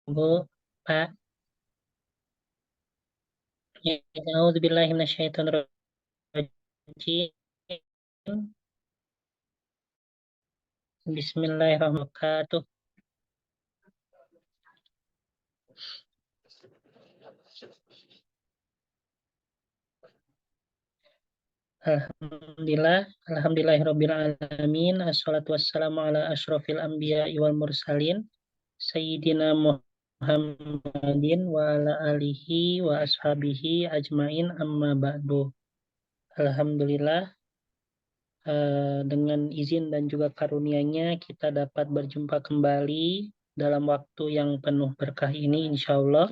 Bu, Pak. Ya, A'udzubillahi minasyaitonir rajim. Bismillahirrahmanirrahim. Alhamdulillahirabbil alamin. Assalatu wassalamu ala asyrofil anbiya'i wal mursalin. Sayyidina Muhammadin wa ala alihi wa ashabihi ajmain amma ba'du. Alhamdulillah, dengan izin dan juga karunia-Nya kita dapat berjumpa kembali dalam waktu yang penuh berkah ini insyaallah,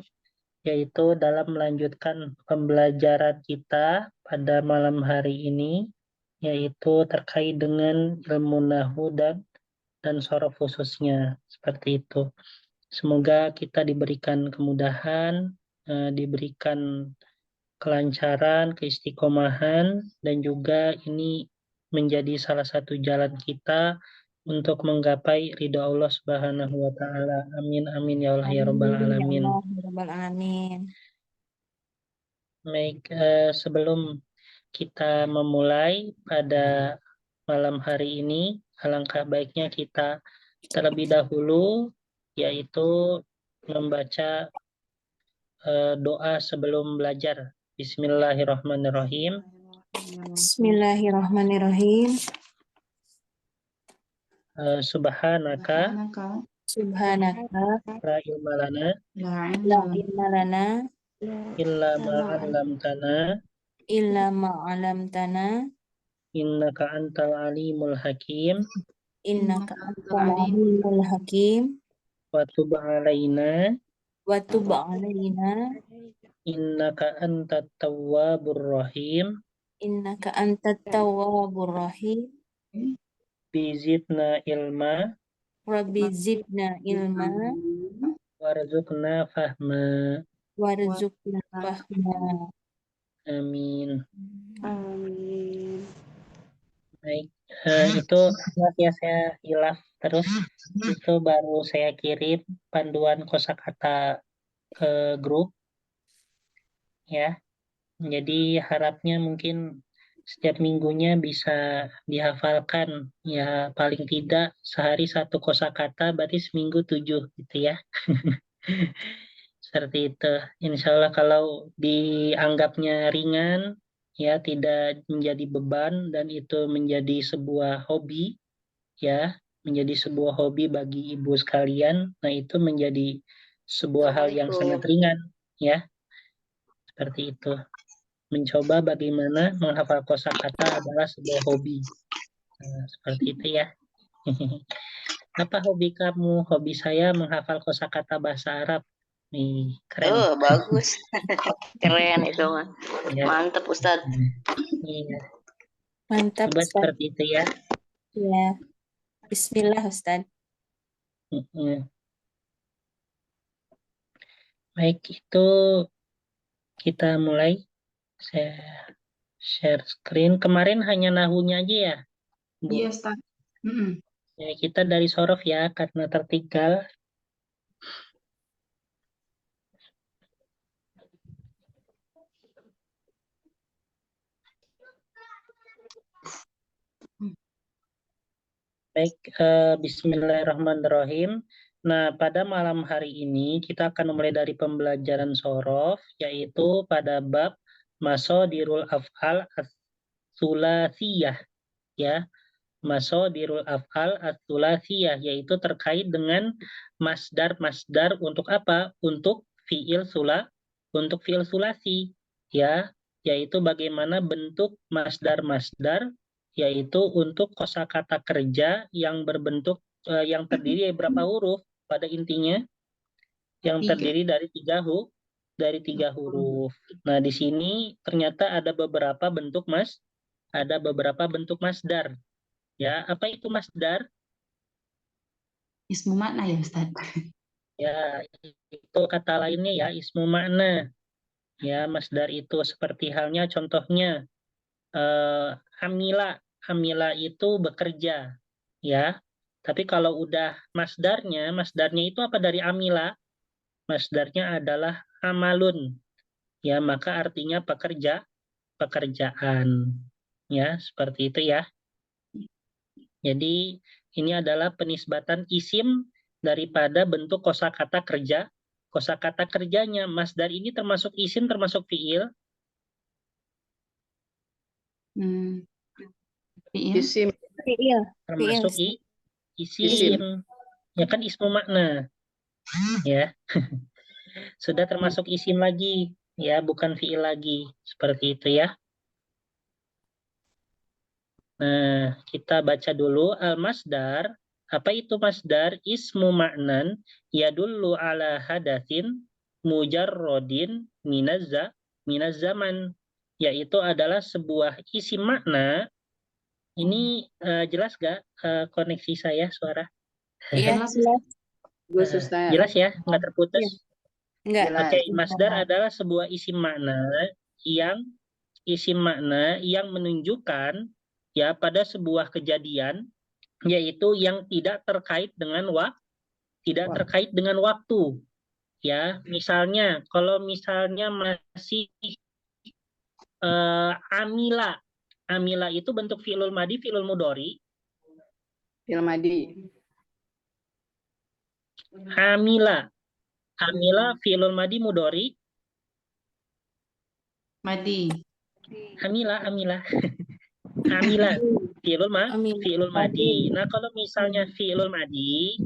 yaitu dalam melanjutkan pembelajaran kita pada malam hari ini, yaitu terkait dengan ilmu nahwu dan sorof khususnya, seperti itu. Semoga kita diberikan kemudahan, diberikan kelancaran, keistiqomahan, dan juga ini menjadi salah satu jalan kita untuk menggapai ridha Allah Subhanahu wa taala. Amin amin ya Allah ya rabbal Amin ya alamin. Allah, ya Rabbal alamin. Baik, sebelum kita memulai pada malam hari ini, alangkah baiknya kita terlebih dahulu yaitu membaca doa sebelum belajar. Bismillahirrahmanirrahim. Bismillahirrahmanirrahim. Subhanaka Subhanaka la ilma lana la ilma lana illa ma 'allamtana illa ma 'allamtana innaka antal alimul hakim innaka antal alimul hakim wa tub 'alaina wa tub 'alaina innaka antat tawwabur rahim innaka antat tawwabur rahim. bizidna ilma Rabbi zidna ilma warzuqna fahma. warzuqna fahma. Amin. Amin. Baik, itu maaf ya saya hilaf terus, itu baru saya kirim panduan kosakata ke grup ya. Jadi harapnya mungkin setiap minggunya bisa dihafalkan ya, paling tidak sehari satu kosakata, berarti seminggu 7 gitu ya. Seperti itu. Insya Allah kalau dianggapnya ringan ya, tidak menjadi beban dan itu menjadi sebuah hobi ya, menjadi sebuah hobi bagi ibu sekalian, nah itu menjadi sebuah hal yang sangat ringan ya, seperti itu. Mencoba bagaimana menghafal kosakata adalah sebuah hobi. Nah, seperti itu ya. Apa hobi kamu? Hobi saya menghafal kosakata bahasa Arab. Nih, keren. Oh, bagus. Keren itu mah. Ya. Mantap, Ustadz. Iya. Mantap Coba Ustaz. seperti itu ya. Ya. Bismillah Ustaz. Baik, itu kita mulai. Saya share screen. Kemarin hanya nahunya aja ya, Bu? Iya, Ustaz. Ya, kita dari sorof ya, karena tertinggal. Baik, bismillahirrahmanirrahim. Nah, pada malam hari ini kita akan mulai dari pembelajaran sorof, yaitu pada bab masodirul af'al as-sulasiyah, ya. Masodirul af'al as-sulasiyah, yaitu terkait dengan masdar-masdar untuk apa? Untuk fiil sulasi, ya, yaitu bagaimana bentuk masdar-masdar, yaitu untuk kosakata kerja yang berbentuk yang terdiri dari berapa huruf pada intinya, yang terdiri dari tiga huruf. Nah, di sini ternyata ada beberapa bentuk masdar. Ya, apa itu masdar? Ismu makna ya, Ustaz? Ya, itu kata lainnya ya, ismu makna. Ya, masdar itu seperti halnya contohnya amila. Amila itu bekerja, ya. Tapi kalau udah masdarnya itu apa dari amila? masdarnya adalah amalun. Ya, maka artinya pekerjaan. Ya, seperti itu ya. Jadi ini adalah penisbatan isim daripada bentuk kosakata kerja. Kosakata kerjanya masdar ini termasuk isim, termasuk fiil. Fiil. Isim. Fiil. Termasuk Fiil. isim. Ya kan ismu makna. Ya. Sudah termasuk isim lagi. Ya, bukan fiil lagi. Seperti itu ya. Nah, kita baca dulu al-masdar. Apa itu masdar? Ismu ma'nan yadullu ala hadatsin mujarrodin minaz zaman. Yaitu adalah sebuah isim makna. Ini jelas gak koneksi saya suara? Iya, jelas. Gus Ustaz. Jelas ya? Nggak terputus? Iya. Enggak. Jelas. Oke, masdar adalah sebuah isim makna yang menunjukkan ya pada sebuah kejadian, yaitu yang tidak terkait dengan terkait dengan waktu. Ya, misalnya kalau misalnya masih amila itu bentuk fi'lul madi, fi'lul mudhari. Fi'il madi. Amila fi'lul madi mudhari. Madi. Amila fi'lul Amin. madi. Nah, kalau misalnya fi'lul madi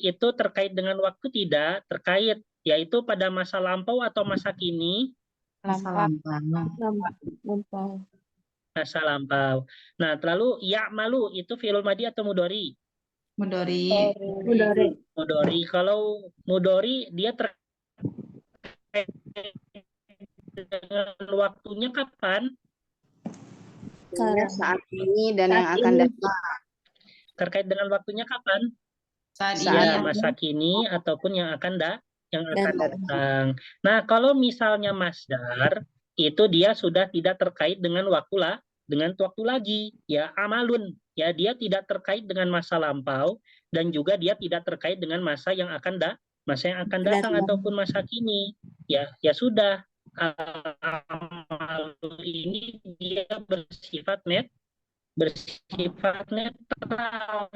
itu terkait dengan waktu, tidak terkait, yaitu pada masa lampau atau masa kini. Masa lampau. Lampau. Masa lampau. Nah, lalu ya'malu itu fi'lul madi atau mudhari? Mudhari. Mudhari. Kalau mudhari dia terkait dengan waktunya kapan? Saat ini dan yang akan datang. Terkait dengan waktunya kapan? Saat Ya, ini. masa kini ataupun yang akan datang. Nah, kalau misalnya masdar itu dia sudah tidak terkait dengan waktu lagi, ya amalun, ya dia tidak terkait dengan masa lampau dan juga dia tidak terkait dengan masa yang akan datang ataupun masa kini. Ya sudah, amalu ini dia bersifat netral.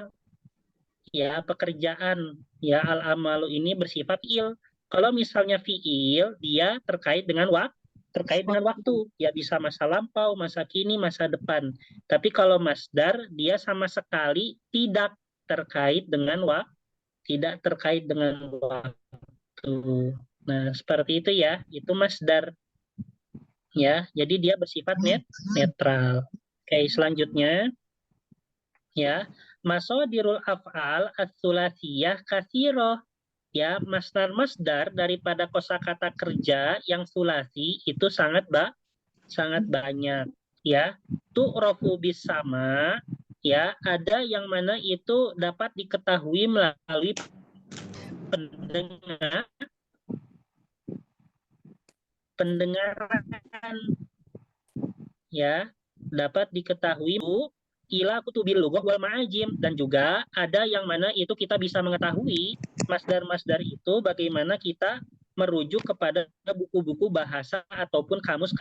Ya, pekerjaan. Ya, al-amalu ini bersifat fi'il. Kalau misalnya fi'il, dia terkait dengan waktu. Ya, bisa masa lampau, masa kini, masa depan. Tapi kalau masdar, dia sama sekali tidak terkait dengan waktu. Nah, seperti itu ya. Itu masdar. Ya, jadi dia bersifat netral. Oke, selanjutnya ya, masodirul af'al as-sulasiyah katsiroh. Ya, masdar daripada kosakata kerja yang sulasi itu sangat banyak. Ya, tu'rafu bisama, ya, ada yang mana itu dapat diketahui melalui pendengaran. Ya, dapat diketahui ila kutubil lughah wal ma'ajim, dan juga ada yang mana itu kita bisa mengetahui masdar-masdar itu bagaimana kita merujuk kepada buku-buku bahasa ataupun kamus.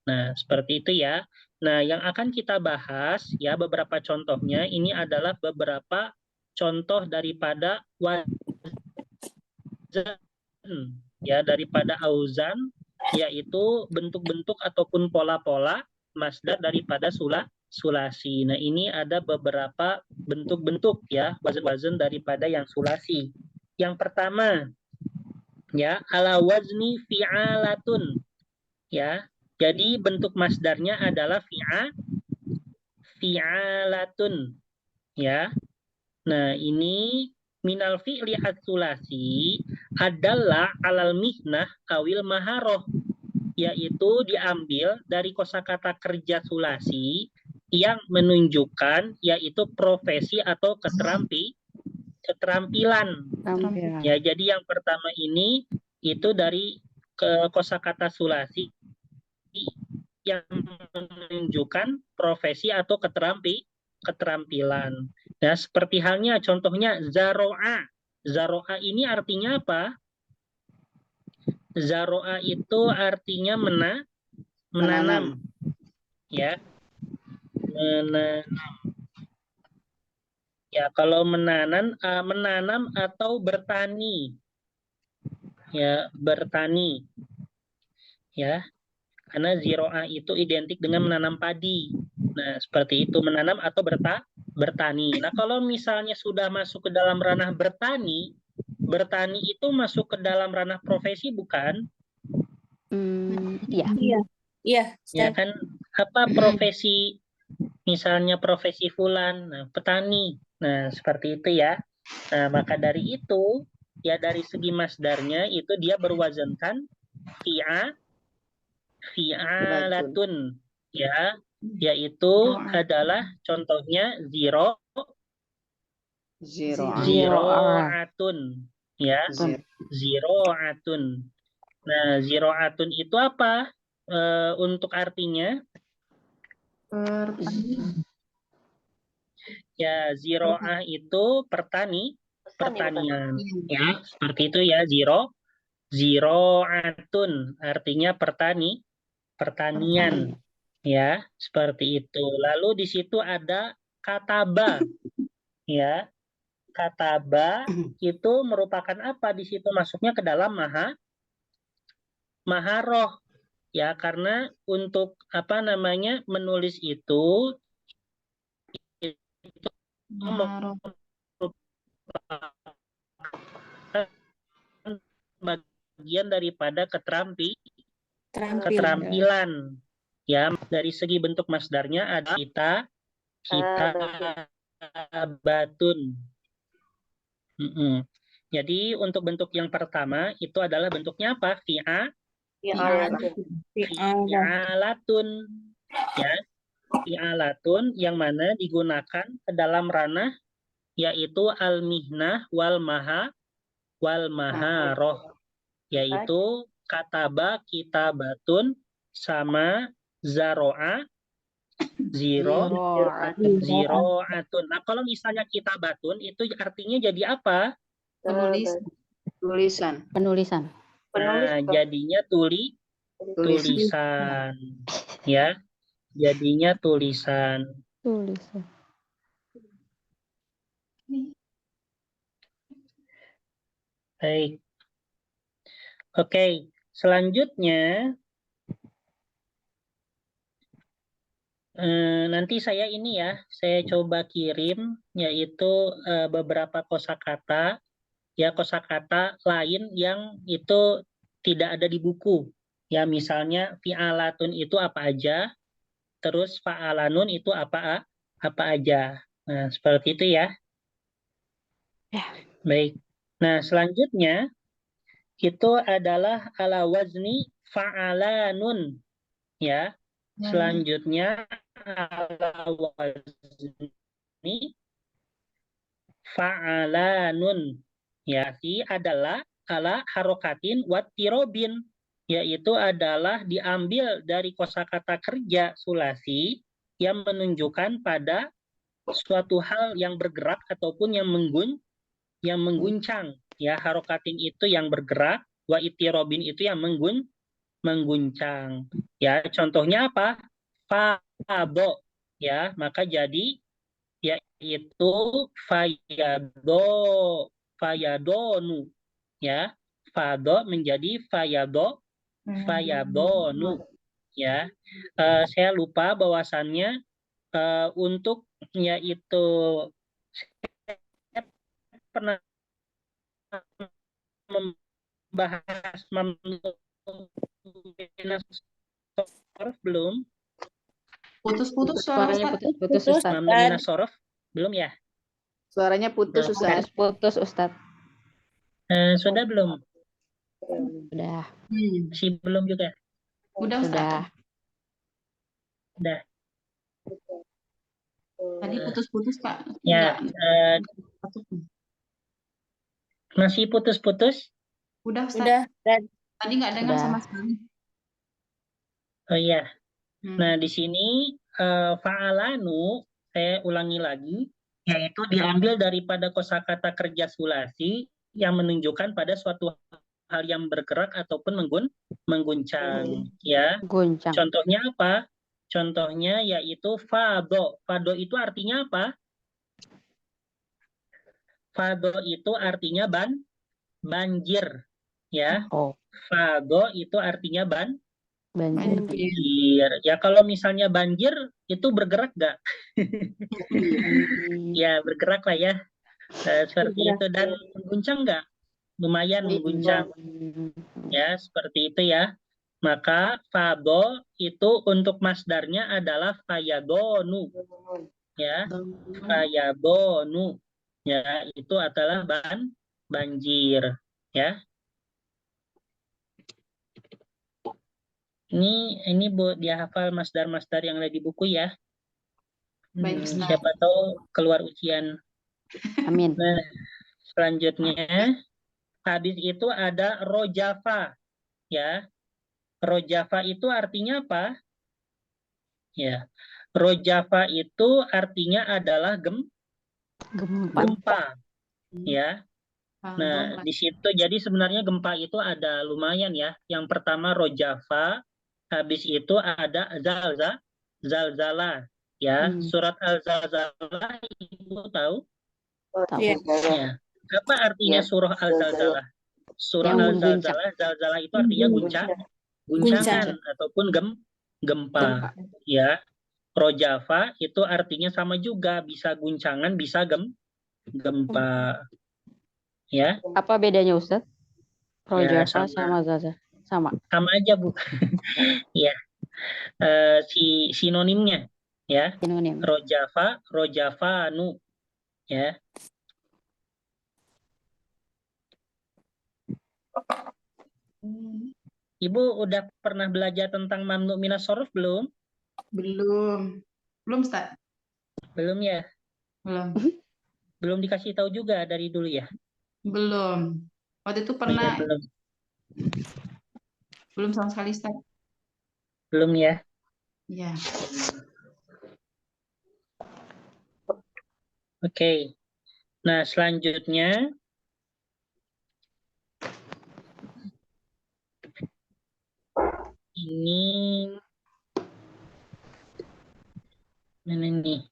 Nah, seperti itu ya. Nah, yang akan kita bahas ya beberapa contohnya, ini adalah beberapa contoh daripada wazan, ya, daripada auzan, yaitu bentuk-bentuk ataupun pola-pola masdar daripada sulasi. Nah, ini ada beberapa bentuk-bentuk ya wazan-wazan daripada yang sulasi. Yang pertama ya ala wazni fi'alatun. Ya. Jadi bentuk masdarnya adalah fi'alatun. Ya. Nah, ini minal fi'li as-sulasi adalah alal mihnah awil maharoh, yaitu diambil dari kosakata kerja sulasi yang menunjukkan yaitu profesi atau keterampilan. Ya, jadi yang pertama ini itu dari kosakata sulasi yang menunjukkan profesi atau keterampilan. Ya, seperti halnya contohnya zaro'a. Zaro'a ini artinya apa? Zaro'a itu artinya menanam. Menanam. Ya, menanam. Ya, kalau menanam atau bertani. Ya, bertani. Ya, karena ziro'ah itu identik dengan menanam padi. Nah, seperti itu, menanam atau bertani. Nah, kalau misalnya sudah masuk ke dalam ranah bertani, bertani itu masuk ke dalam ranah profesi bukan? Iya. Iya. Iya, Ya Ustaz. kan, apa profesi, misalnya profesi fulan, nah, petani. Nah, seperti itu ya. Nah, maka dari itu, ya dari segi masdarnya itu dia berwazankan fi'alatun, ya, yaitu adalah contohnya Ziro'ah. ziro'atun, ya, Zir- ziro'atun. Nah, ziro'atun itu apa untuk artinya? Ya, ziro'ah itu pertanian, ya, seperti itu ya, ziro'atun artinya pertanian, ya, seperti itu. Lalu di situ ada kataba, ya, kataba itu merupakan apa? Di situ masuknya ke dalam maharoh, ya, karena untuk apa namanya menulis itu Maharoh. bagian daripada Terampil. keterampilan. Ya, dari segi bentuk masdarnya ada kita batun. Jadi untuk bentuk yang pertama itu adalah bentuknya apa? Fi'alatun. Ya, fi'alatun yang mana digunakan ke dalam ranah yaitu al-mihnah wal maharoh, yaitu kataba, kitabatun, sama zaro'a, ziro'atun. Nah, kalau misalnya kitabatun itu artinya jadi apa? Tulisan. Penulisan. Nah, jadinya tulisan. Ya, jadinya tulisan. Tulisan. Baik. Oke, selanjutnya nanti saya ini ya, saya coba kirim yaitu beberapa kosakata, ya kosakata lain yang itu tidak ada di buku. Ya misalnya fi'alatun itu apa aja, terus fa'alanun itu apa aja. Nah, seperti itu ya. Ya. Baik. Nah, selanjutnya itu adalah ala wazni fa'alanun, ya. Selanjutnya ala wazni fa'alanun, ya, adalah ala harokatin wattirobin, yaitu adalah diambil dari kosakata kerja sulasi yang menunjukkan pada suatu hal yang bergerak ataupun yang mengguncang, ya, harokatin itu yang bergerak, wa ittirobin itu yang mengguncang, ya, contohnya apa? Fado, ya, maka jadi yaitu fayadonu, ya, fado menjadi fayadonu, ya. Saya lupa bahwasannya untuk yaitu saya pernah membahas belum? Putus-putus suara Suaranya Ustaz. putus-putus, Ustaz. Mamnuna sorof belum ya? Suaranya putus, Ustaz. Putus, Ustaz. Sudah belum? Udah. Masih belum juga? Udah Ustaz. Udah. Tadi putus-putus Kak. Ya, masih putus-putus? Udah Ustaz. Udah, dan Tadi nggak dengar Udah. sama sekali. Oh iya. Nah, di sini fa'alanu, saya ulangi lagi, yaitu diambil daripada kosakata kerja sulasi yang menunjukkan pada suatu hal yang bergerak ataupun mengguncang, ya. Guncang. Contohnya apa? Contohnya yaitu fado. Fado itu artinya apa? Fado itu artinya banjir, ya. Oh, Fado itu artinya banjir. banjir. Ya kalau misalnya banjir itu bergerak nggak? Ya bergerak lah ya. Seperti itu. Dan mengguncang nggak? Lumayan mengguncang. Ya seperti itu ya. Maka fado itu untuk masdarnya adalah fayadonu. Ya, fayadonu. Ya, itu adalah banjir. Ya. Ini Bu, dia hafal masdar-masdar yang ada di buku ya. Baik, Ustaz. Siapa tahu keluar ujian. Amin. Nah, selanjutnya habis itu ada rojafa, ya. Rojafa itu artinya apa? Ya, rojafa itu artinya adalah gempa, ya. Nah, di situ jadi sebenarnya gempa itu ada lumayan ya. Yang pertama rojafa, habis itu ada zalzala, ya. Surat Al-Zalzalah Ibu tahu? Tahu. Ya. Apa artinya surah Al-Zalzalah? Surah Yang Al-Zalzalah, zalzalah itu artinya guncangan ataupun gempa. Ya. Rojafa itu artinya sama juga, bisa guncangan, bisa gempa. Ya. Apa bedanya Ustaz? Ya, Rojafa sama Zaza? Sama. Sama aja, Bu. Ya. Sinonimnya ya. Sinonim. Rojafanu, ya. Ibu udah pernah belajar tentang mamnu minas shorof belum? Belum. Belum, Ustaz? Belum ya? Belum. Belum dikasih tahu juga dari dulu ya? Belum. Waktu itu Oh, iya, pernah. belum. Belum sama sekali, Ustaz. Belum ya? Ya. Oke. Nah, selanjutnya ini mana nih?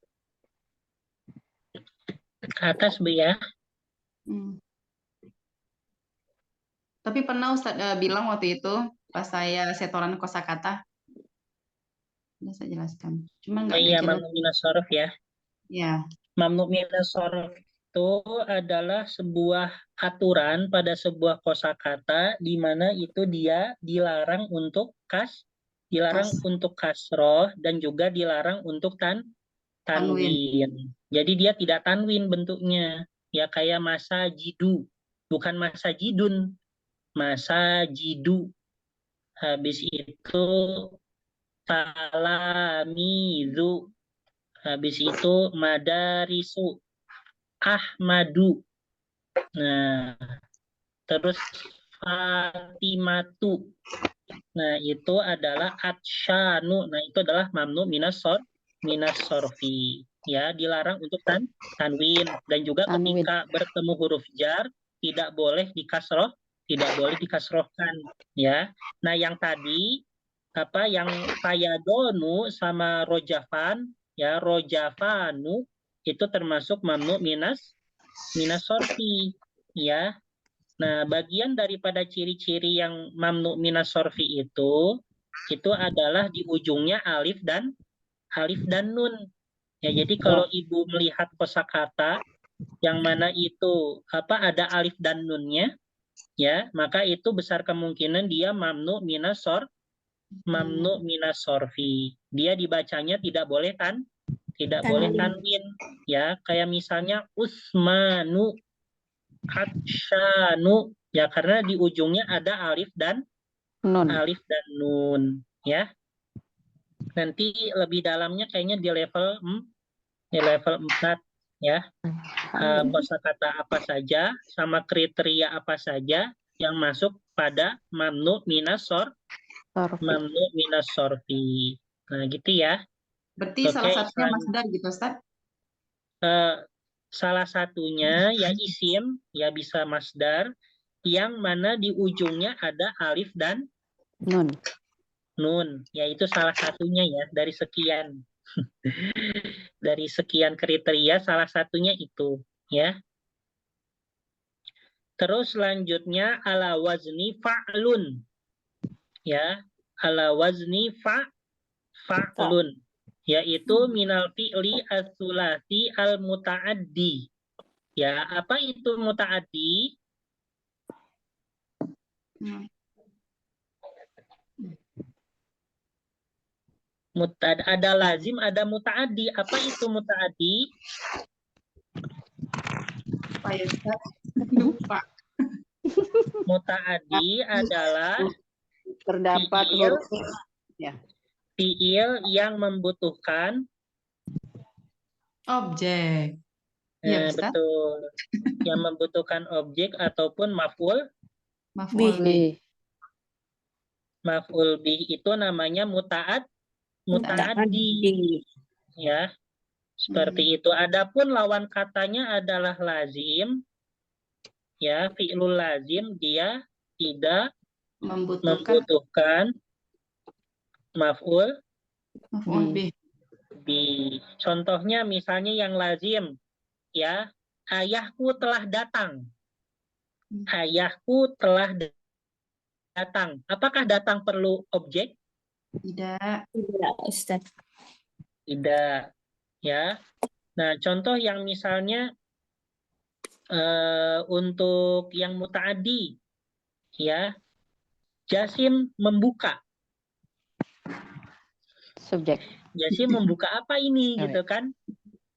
Ke atas, Bu ya. Tapi pernah Ustaz bilang waktu itu pas saya setoran kosakata. Udah saya jelaskan. Cuma Oh nggak iya, dijelas. mamnu minas shorof ya. Ya. Mamnu minas shorof itu adalah sebuah aturan pada sebuah kosakata di mana itu dia dilarang untuk untuk kasroh dan juga dilarang untuk tanwin. Jadi dia tidak tanwin bentuknya. Ya kayak masa jidu, bukan masa jidun. Masa jidu. Habis itu talamizu. Habis itu madarisu. Ahmadu. Nah, terus Fatimatu. Nah, itu adalah atsyanu. Nah, itu adalah mamnu minas sorfi. Ya, dilarang untuk tanwin. Dan juga Tanwin. ketika bertemu huruf jar, tidak boleh dikasrohkan. Ya. Nah, yang tadi, yang fayadonu sama rojafan, ya, rojafanu, itu termasuk mamnu minas sorfi. Ya. Nah, bagian daripada ciri-ciri yang mamnu minas sorfi itu adalah di ujungnya alif dan nun. Ya, jadi kalau Ibu melihat kosakata yang mana itu ada alif dan nunnya, ya, maka itu besar kemungkinan dia mamnu minas sorfi. Dia dibacanya tidak boleh tanwin. Ya, kayak misalnya Usmanu, Atsyanu, ya karena di ujungnya ada alif dan nun, ya. Nanti lebih dalamnya kayaknya di level 4 ya. Kosakata apa saja sama kriteria apa saja yang masuk pada mamnu minas sorfi. Nah, gitu ya. Berarti salah satunya masdar gitu, Ustaz? Salah satunya ya isim, ya bisa masdar, yang mana di ujungnya ada alif dan Nun. nun, yaitu salah satunya ya dari sekian. Dari sekian kriteria salah satunya itu ya. Terus selanjutnya ala wazni fa'lun ya. Ala wazni fa'lun yaitu minal fi'li as-sulasi al-muta'addi. Ya, apa itu muta'addi? Hmm. Ada lazim, ada muta'addi. Apa itu muta'addi? Apa ya, Ustaz? Lupa. Muta'addi adalah Terdapat fi'il huruf ya. fi'il yang membutuhkan Objek. Iya, Ustaz. betul, yang membutuhkan objek ataupun maf'ul Maf'ul bih. Bih. maf'ul bih itu namanya muta'addi ya. Seperti itu. Adapun lawan katanya adalah lazim ya, fi'lul lazim dia tidak membutuhkan maf'ul Maf'ul bih. bih. Contohnya misalnya yang lazim ya, ayahku telah datang. Ayahku telah datang. Apakah datang perlu objek? Tidak. Tidak, Ustaz. Tidak. Ya. Nah, contoh yang misalnya untuk yang muta'addi ya, Jasim membuka. Subjek. Jasim membuka apa ini Oh, gitu kan?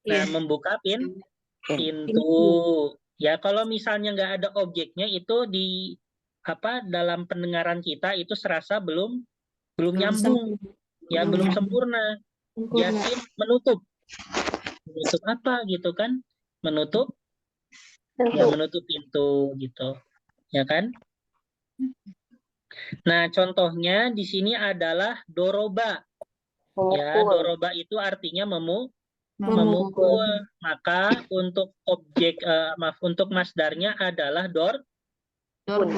Nah, Iya. membuka Pin. pintu. Ya, kalau misalnya nggak ada objeknya itu di dalam pendengaran kita itu serasa belum nyambung. Ya, belum sempurna. Jasim menutup. Menutup apa gitu kan? Menutup ya, menutup pintu gitu. Ya kan? Nah, contohnya di sini adalah doroba. Ya, doroba itu artinya memukul. Maka untuk objek untuk masdarnya adalah dorbun.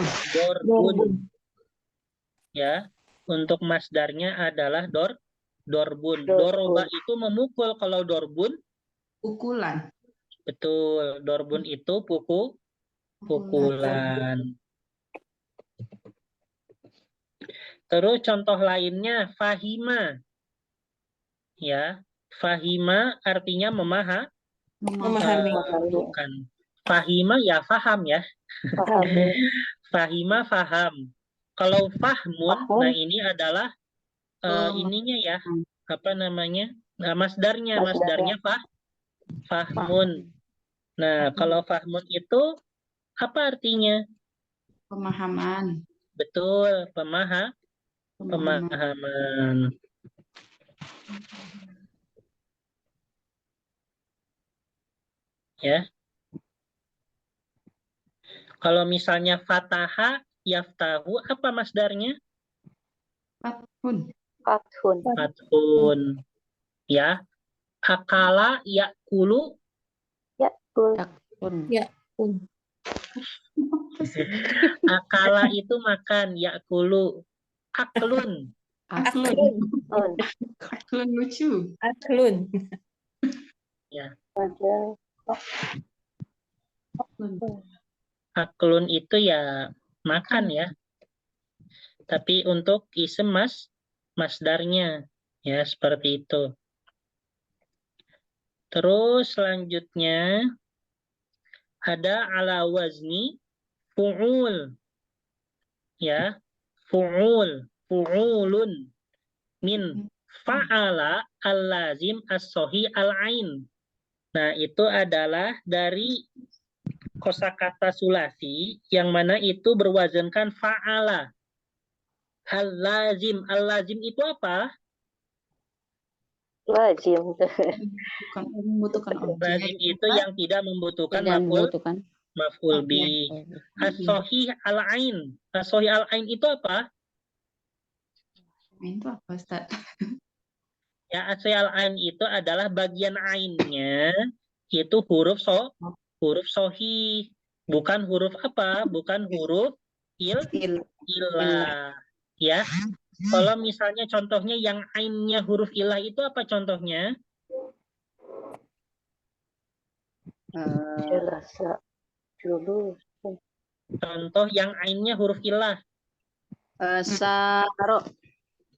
Ya, untuk masdarnya adalah dorbun. Doroba itu memukul, kalau dorbun Pukulan. betul, dorbun itu pukulan. Terus contoh lainnya fahima. Ya, fahima artinya Memahami. bukan. Fahima ya faham ya. Fahima faham. Kalau fahmun, nah ini adalah ininya ya, apa namanya? Nah, masdarnya fahmun. Nah, kalau fahmun itu apa artinya? Pemahaman. Betul, pemahaman. Ya. Kalau misalnya fataha yaftahu, apa masdarnya? Fathun. Fathun. Ya. Akala yakulu. Yakun. Akala itu makan, yakulu. Aklun. Aklun lucu. Aklun. Ya. Aklun. Aklun itu ya makan ya. Tapi untuk isim masdarnya ya seperti itu. Terus selanjutnya ada ala wazni fu'ul. Ya, fu'ulun min fa'ala al-lazim as-sohi al-ain. Nah, itu adalah dari kosakata sulasi yang mana itu berwazankan fa'ala. Al-lazim. Al-lazim itu apa? Bukan membutuhkan objek. Lazim itu yang tidak membutuhkan Tidak membutuhkan. maf'ul bi. As-sohi al-ain. As-sohi al-ain itu apa? Itu apa, Ustaz? Ya, as-sohi al-ain itu adalah bagian ainnya itu huruf sohi, bukan huruf apa? Bukan huruf ilah. Ya. Kalau misalnya contohnya yang ainnya huruf ilah itu apa contohnya? Jelasa. Julus. Contoh yang ainnya huruf ilah. Saro.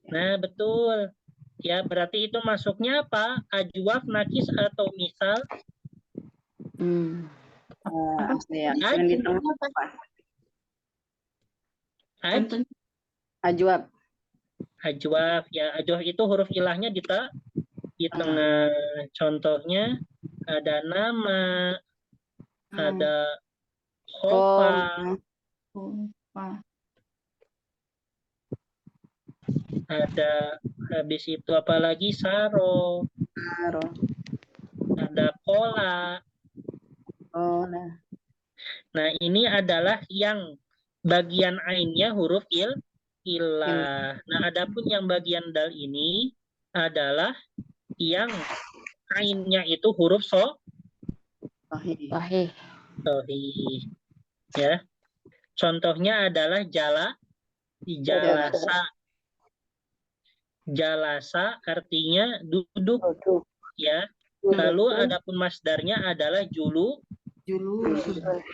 Nah, betul. Ya, berarti itu masuknya apa? Ajwaf, nakis, atau misal? Ya, Aj- yang di tengah apa? aj- Ajwab. Ajwaf. Ya, ajwaf itu huruf ilahnya di tengah. Contohnya ada nama, ada khofa, ada habis itu apalagi saro, Saro. ada kola. Oh, nah. Nah, ini adalah yang bagian ainnya huruf ilah. Nah, adapun yang bagian dal ini adalah yang ainnya itu huruf Sahih. Sahih. sohih. Ya. Contohnya adalah jalasa. Jalasa artinya duduk, Duduk. ya. Lalu adapun masdarnya adalah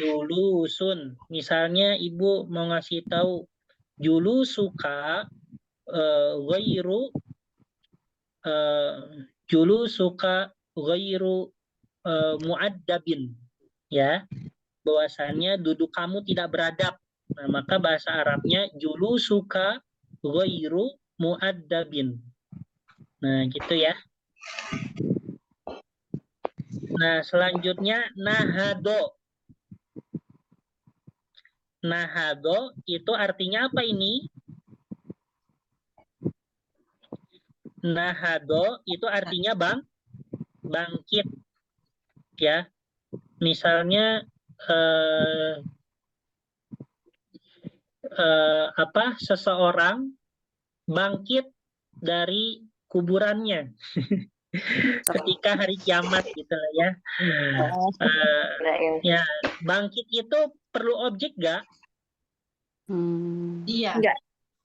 julusun. Misalnya ibu mau ngasih tahu julusuka ghairu julusuka ghairu muaddabin, ya. Bahwasannya duduk kamu tidak beradab. Nah, maka bahasa Arabnya julusuka ghairu muaddabin. Nah, gitu ya. Nah, selanjutnya nahado. Nahado itu artinya apa ini? Nahado itu artinya bangkit. Ya. Misalnya seseorang bangkit dari kuburannya ketika hari kiamat gitu lah ya. Ya, bangkit itu perlu objek nggak? Iya. Enggak.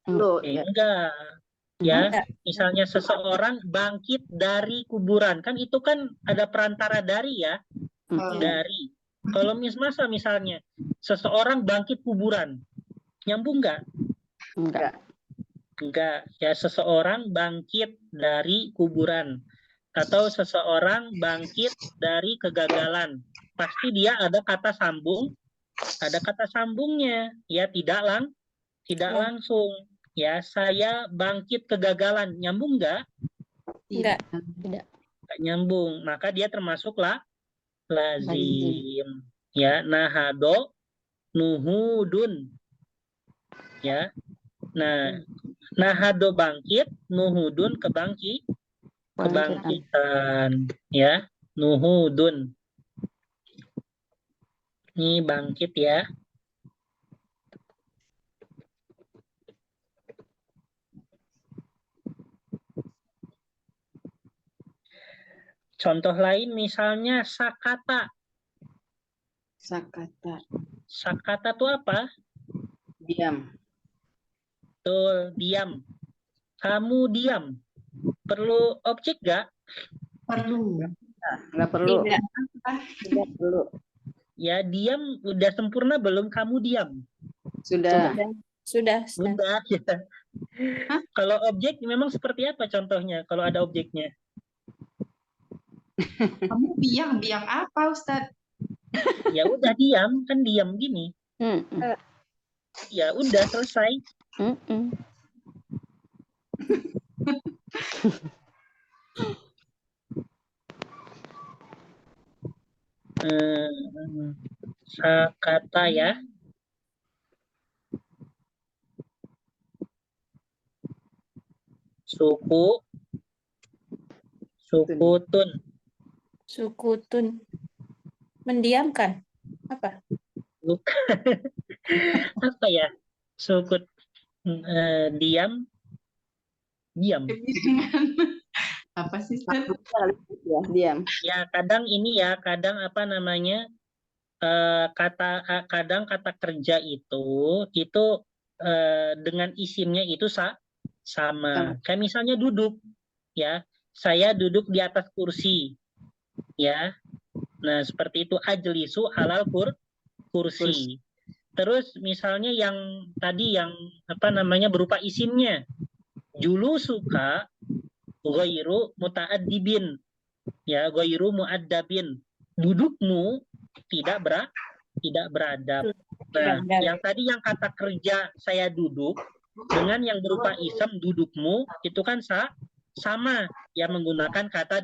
Enggak. Ya, misalnya seseorang bangkit dari kuburan, kan itu kan ada perantara dari ya, dari. Kalau misalnya seseorang bangkit kuburan, nyambung nggak? Enggak. Ya, seseorang bangkit dari kuburan atau seseorang bangkit dari kegagalan, pasti dia ada kata sambungnya. Ya, tidak langsung. Ya, saya bangkit kegagalan, nyambung nggak? Enggak. Tidak. Nggak nyambung, maka dia termasuklah lazim. Ya, nahado nuhudun. Ya. Nah, nahado bangkit, nuhudun kebangkitan. Ya, nuhudun. Ini bangkit ya. Contoh lain misalnya sakata. Sakata itu apa? Diam. Betul, diam. Kamu diam. Perlu objek nggak? Perlu. Nggak perlu. Tidak. Tidak perlu. Ya, diam udah sempurna belum? Kamu diam. Sudah. Sudah. Udah. Ya. Kalau objek memang seperti apa contohnya? Kalau ada objeknya? Kamu biang apa, Ustadz? Ya udah diam, kan diam gini. Ya udah selesai. Sakata ya. Sukutun. Mendiamkan. Apa? Bukan. Apa ya? Sukut. Diam. Kebiasaan. Apa sih, Ustaz? Ya, diam. Ya, kadang ini ya, kadang apa namanya, kadang kata kerja itu dengan isimnya itu sama. Kayak misalnya duduk, ya. Saya duduk di atas kursi, ya. Nah, seperti itu, ajlisu alal kursi. Terus misalnya yang tadi yang apa namanya berupa isimnya, julusuka ghairu muta'addibin, ya, ghairu mu'addabin. Dudukmu tidak beradab. Nah, yang tadi yang kata kerja saya duduk dengan yang berupa isem dudukmu itu kan sama, yang menggunakan kata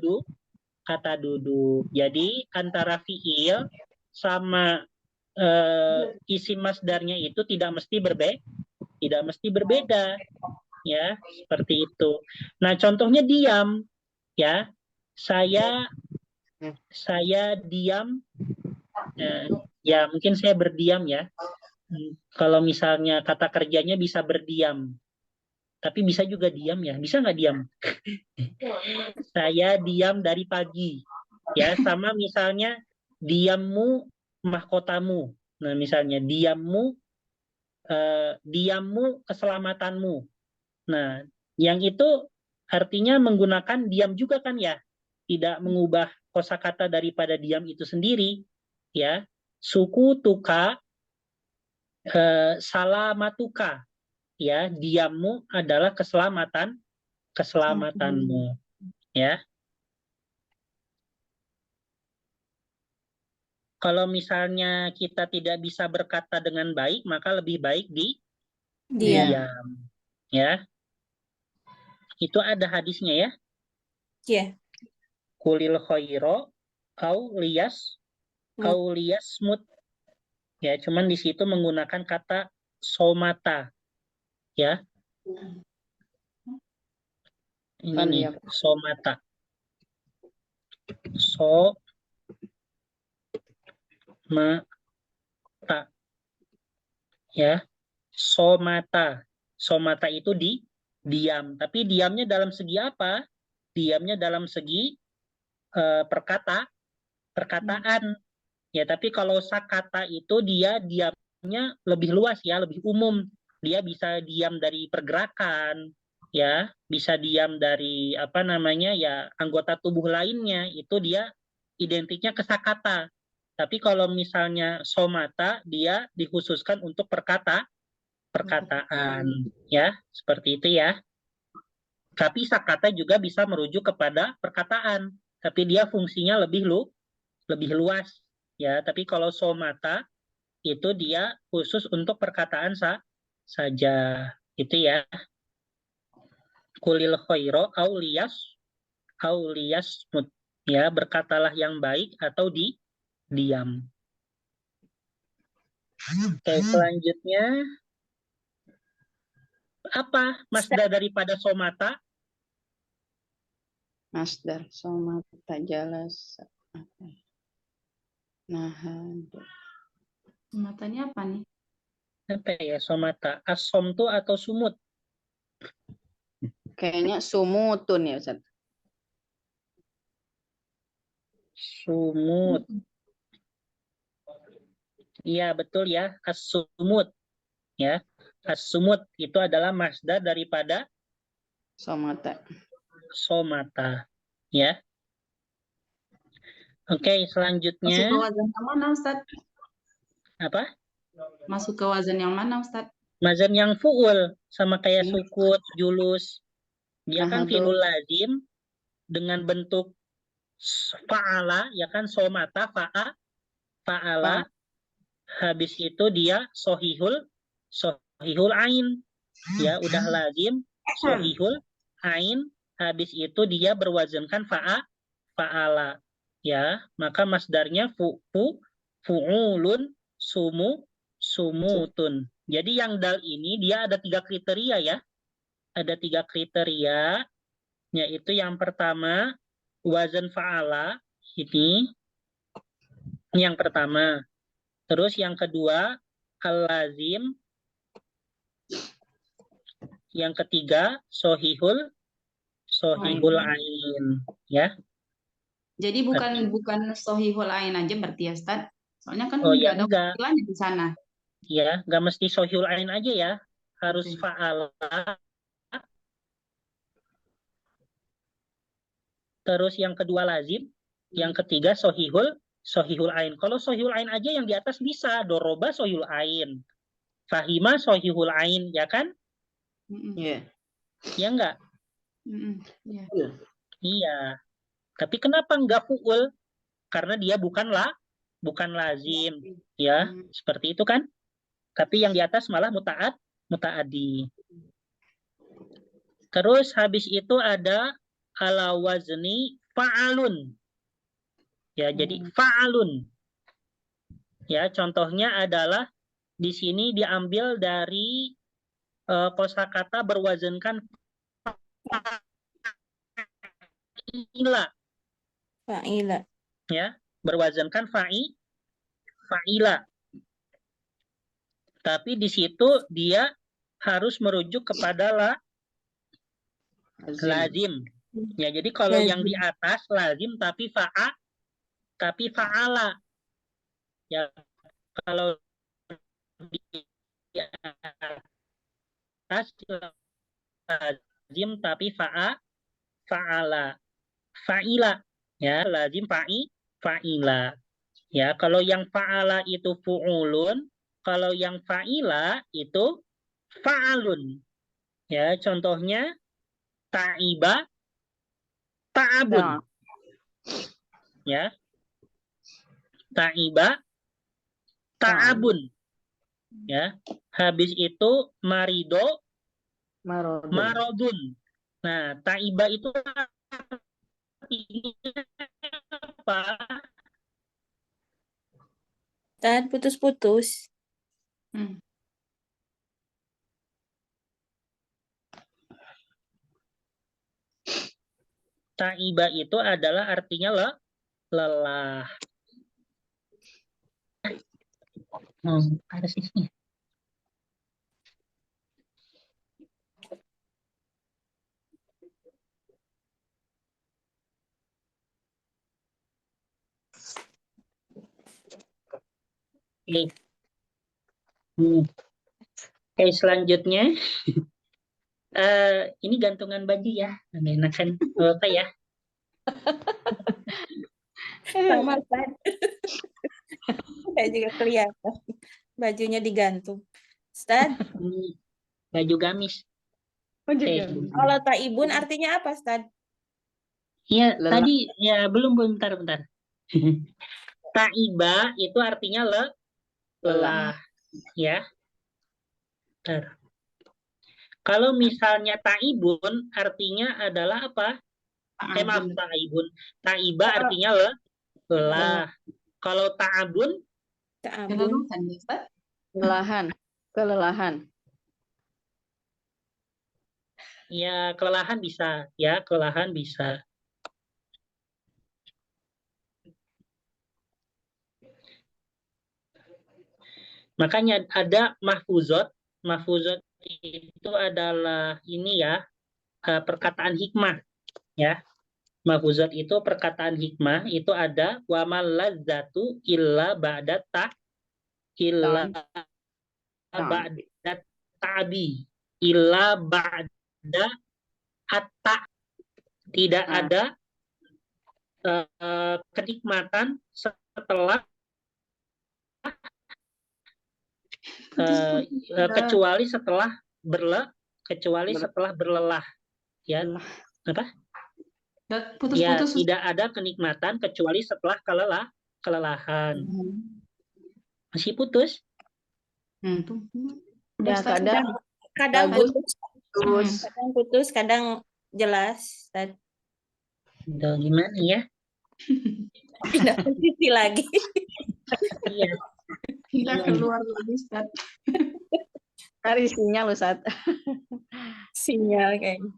duduk. Jadi antara fiil sama isim masdarnya itu tidak mesti berbeda, ya, seperti itu. Nah, contohnya diam, ya. Saya diam, ya mungkin saya berdiam ya. Kalau misalnya kata kerjanya bisa berdiam, tapi bisa juga diam ya. Bisa nggak diam? Saya diam dari pagi, ya. Sama misalnya diammu mahkotamu. Nah, misalnya diammu keselamatanmu. Nah, yang itu artinya menggunakan diam juga kan ya, tidak mengubah kosakata daripada diam itu sendiri, ya. Suku tuka salamatuka, ya, diammu adalah keselamatanmu, ya. Kalau misalnya kita tidak bisa berkata dengan baik, maka lebih baik diam, ya. Itu ada hadisnya ya. Iya. Kulil khairo au liyasmut. Ya, cuman di situ menggunakan kata somata, ya. Ini nih, somata. Somata, ya. Somata itu diam, tapi diamnya dalam segi apa? Diamnya dalam segi perkataan, ya. Tapi kalau sakata itu dia diamnya lebih luas ya, lebih umum. Dia bisa diam dari pergerakan, ya, bisa diam dari apa namanya ya anggota tubuh lainnya, itu dia identiknya ke sakata. Tapi kalau misalnya somata dia dikhususkan untuk perkataan, ya, seperti itu ya. Tapi sakata juga bisa merujuk kepada perkataan, tapi dia fungsinya lebih luas, ya. Tapi kalau somata itu dia khusus untuk perkataan saja, itu ya. Kulil khairo auliyasmut, ya, berkatalah yang baik atau diam. Oke, selanjutnya apa masdar daripada somata? Masdar somata jalas. Nah, Matanya apa nih? Apa ya somata? Asomtu atau sumut? kayaknya sumutun ya, Ustaz. Sumut. Iya, betul ya, as-sumut, ya. As-sumut itu adalah masdar daripada Somata. somata, ya. Oke, Masuk selanjutnya ke wazan yang mana, Ustaz? apa? Masuk ke wazan yang mana, Ustaz? Mazan yang fu'ul, sama kayak sukut, julus. Dia kan Nah, tuh. fi'lul lazim dengan bentuk fa'ala, ya kan, somata, fa'ala. Habis itu dia sohihul ain, ya, udah lazim sohihul ain. Habis itu dia berwazankan fa'ala, ya. Maka masdarnya fu'ulun sumutun. Jadi yang dal ini dia ada 3 kriteria ya. Ada 3 kriteria, yaitu yang pertama wazan fa'ala, ini yang pertama. Terus yang kedua al-lazim, yang ketiga sohihul sohihul ain, ya. Jadi bukan sohihul ain aja berarti ya, Ustaz? Soalnya kan Oh ya, nggak ada enggak. wakilanya di sana. Ya, nggak mesti sohihul ain aja ya. Harus Oke. fa'ala. Terus yang kedua lazim, yang ketiga sohihul ain. Kalau sohihul ain aja yang di atas bisa, doroba sohihul ain, fahima sohihul ain, ya kan? Mm-mm. Iya. Ya enggak? Mm-mm. Iya. Iya. Tapi kenapa enggak fu'ul? Karena dia bukan lazim, ya. Seperti itu kan? Tapi yang di atas malah muta'addi. Terus habis itu ada ala wazni fa'alun. Ya, jadi fa'alun. Ya, contohnya adalah di sini diambil dari kosakata berwazankan fa'ila, Fa'ila. ya, berwazankan fa'ila. Tapi di situ dia harus merujuk kepada lazim. Ya, jadi kalau yang di atas lazim tapi fa'ala. Ya, kalau di atas lazim tapi fa'ala. Fa'ila, ya, lazim fa'ila. Ya, kalau yang fa'ala itu fu'ulun, kalau yang fa'ila itu fa'alun. Ya, contohnya ta'iba, ta'abun. Ya. Ta'iba, ta'abun. Ya. Habis itu marido, marodun. Nah, ta'iba itu artinya apa? Dan putus-putus. Ta'iba itu adalah artinya lelah. Ada sisnya. Oke. Oke, selanjutnya ini gantungan baju ya, enakan apa ya? Sama kan. Saya juga kelihatan. Bajunya digantung. Ustaz, Ini baju gamis. Oke. kalau ta'ibun artinya apa, Ustaz? Iya, Lelah. tadi ya belum bentar. Ta'iba itu artinya lelah, ya. Bentar. Kalau misalnya ta'ibun artinya adalah apa? Maaf, ta'ibun. Ta'iba artinya lelah. Kalau ta'abun, Ta'abun. Kelelahan. ya kelelahan bisa, ya kelelahan bisa. Makanya ada mahfuzot. Mahfuzot itu adalah ini ya, perkataan hikmah, ya. Mahfuzat itu perkataan hikmah itu ada wa maladzatu illa ba'da ta'bi illa ba'da atta. Tidak ada kenikmatan setelah kecuali setelah berlelah, ya. Apa? Ya, tidak ada kenikmatan kecuali setelah kelelahan. Masih putus? Ya, Kadang bagus. putus. Kadang putus, kadang jelas. Udah gimana ya? Pindah posisi lagi. Iya. Tidak keluar lagi, Ustaz. Cari sinyal, Ustaz. Sinyal kayaknya.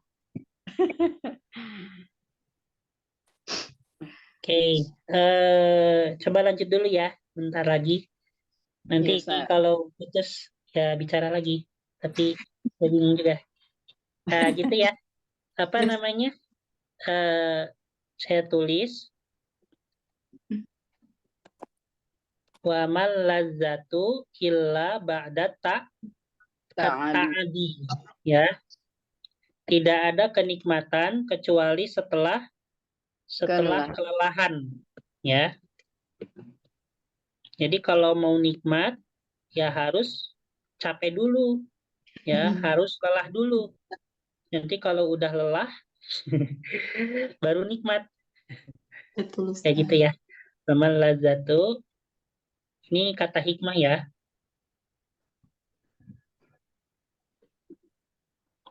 Oke, coba lanjut dulu ya, bentar lagi. Nanti Iya, Ustaz. kalau putus ya bicara lagi, tapi bingung juga. Gitu ya. Apa namanya? saya tulis wa mal lazzatu illa ba'da ta'adi, ya. Tidak ada kenikmatan kecuali setelah kelelahan, ya. Jadi kalau mau nikmat ya harus capek dulu, ya, harus lelah dulu. Nanti kalau udah lelah baru nikmat. Betul, Kayak Ustaz. gitu ya. Wamal lazatu, ini kata hikmah ya.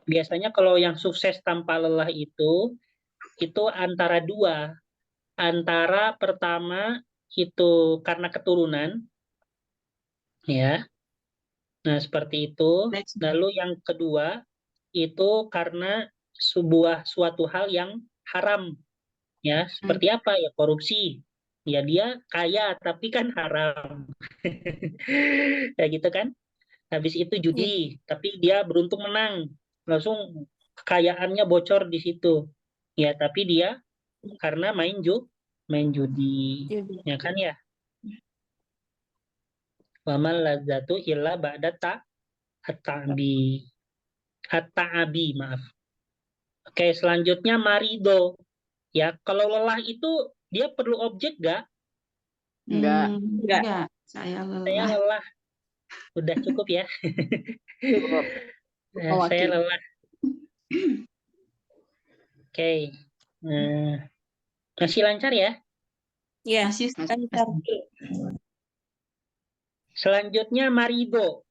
Biasanya kalau yang sukses tanpa lelah itu antara dua. Antara pertama itu karena keturunan, ya. Nah, seperti itu. Lalu yang kedua itu karena suatu hal yang haram, ya. Seperti apa ya? Korupsi. Ya dia kaya tapi kan haram. Kayak gitu kan? Habis itu judi, tapi dia beruntung menang. Langsung kekayaannya bocor di situ. Ya, tapi dia karena main judi. Ya kan ya? Wamal ladzatu illa ba'da at-ta'abi, maaf. Oke, selanjutnya marido. Ya, kalau lelah itu dia perlu objek gak? Enggak. Saya Saya lelah. lelah. Udah cukup ya. Cukup. Saya lelah. Oke. Masih lancar ya? Ya, Masih, Ustaz. lancar. Selanjutnya marido.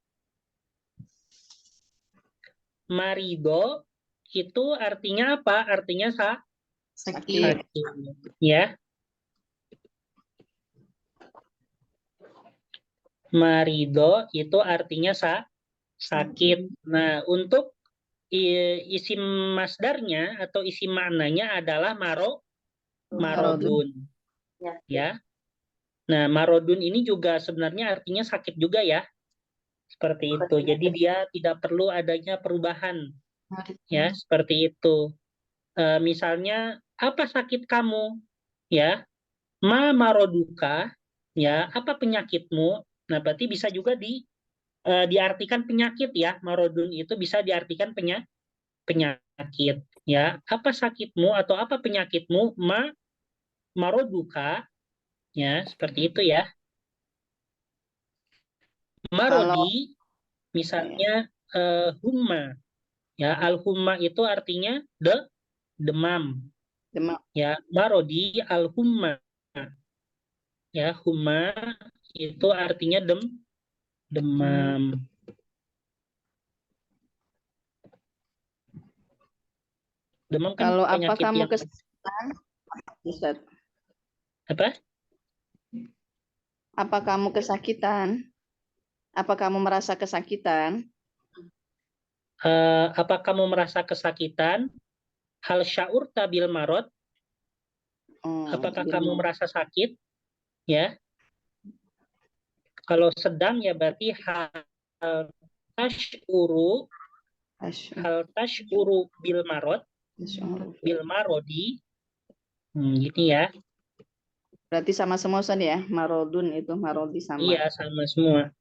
Marido itu artinya apa? Artinya Sakit. sakit. Ya. Marido itu artinya sakit. Nah, untuk isim masdarnya atau isim maknanya adalah marodun. Ya. Nah, marodun ini juga sebenarnya artinya sakit juga ya. Seperti itu. Jadi dia tidak perlu adanya perubahan. Ya, seperti itu. Misalnya, apa sakit kamu? Ya, maroduka. Ya, apa penyakitmu? Nah, berarti bisa juga diartikan penyakit ya. Marodun itu bisa diartikan penyakit. Ya, apa sakitmu atau apa penyakitmu? Maroduka. Ya, seperti itu ya. Marodi, misalnya humma. Ya, al-humma itu artinya demam. Ya, marodi al-humma. Ya, humma itu artinya demam. Demam kan Kalau apa penyakit kamu yang kesakitan, Ustaz? apa? Apa kamu kesakitan? Apa kamu merasa kesakitan? Apa kamu merasa kesakitan? Hal syaur tabil marot? Apakah kamu merasa sakit? Ya. Kalau sedang ya berarti hal tashuru bil marot, bil marodi. Gitu ya. Berarti sama semua Ustaz ya? Marodun itu marodi sama. Iya, sama semua.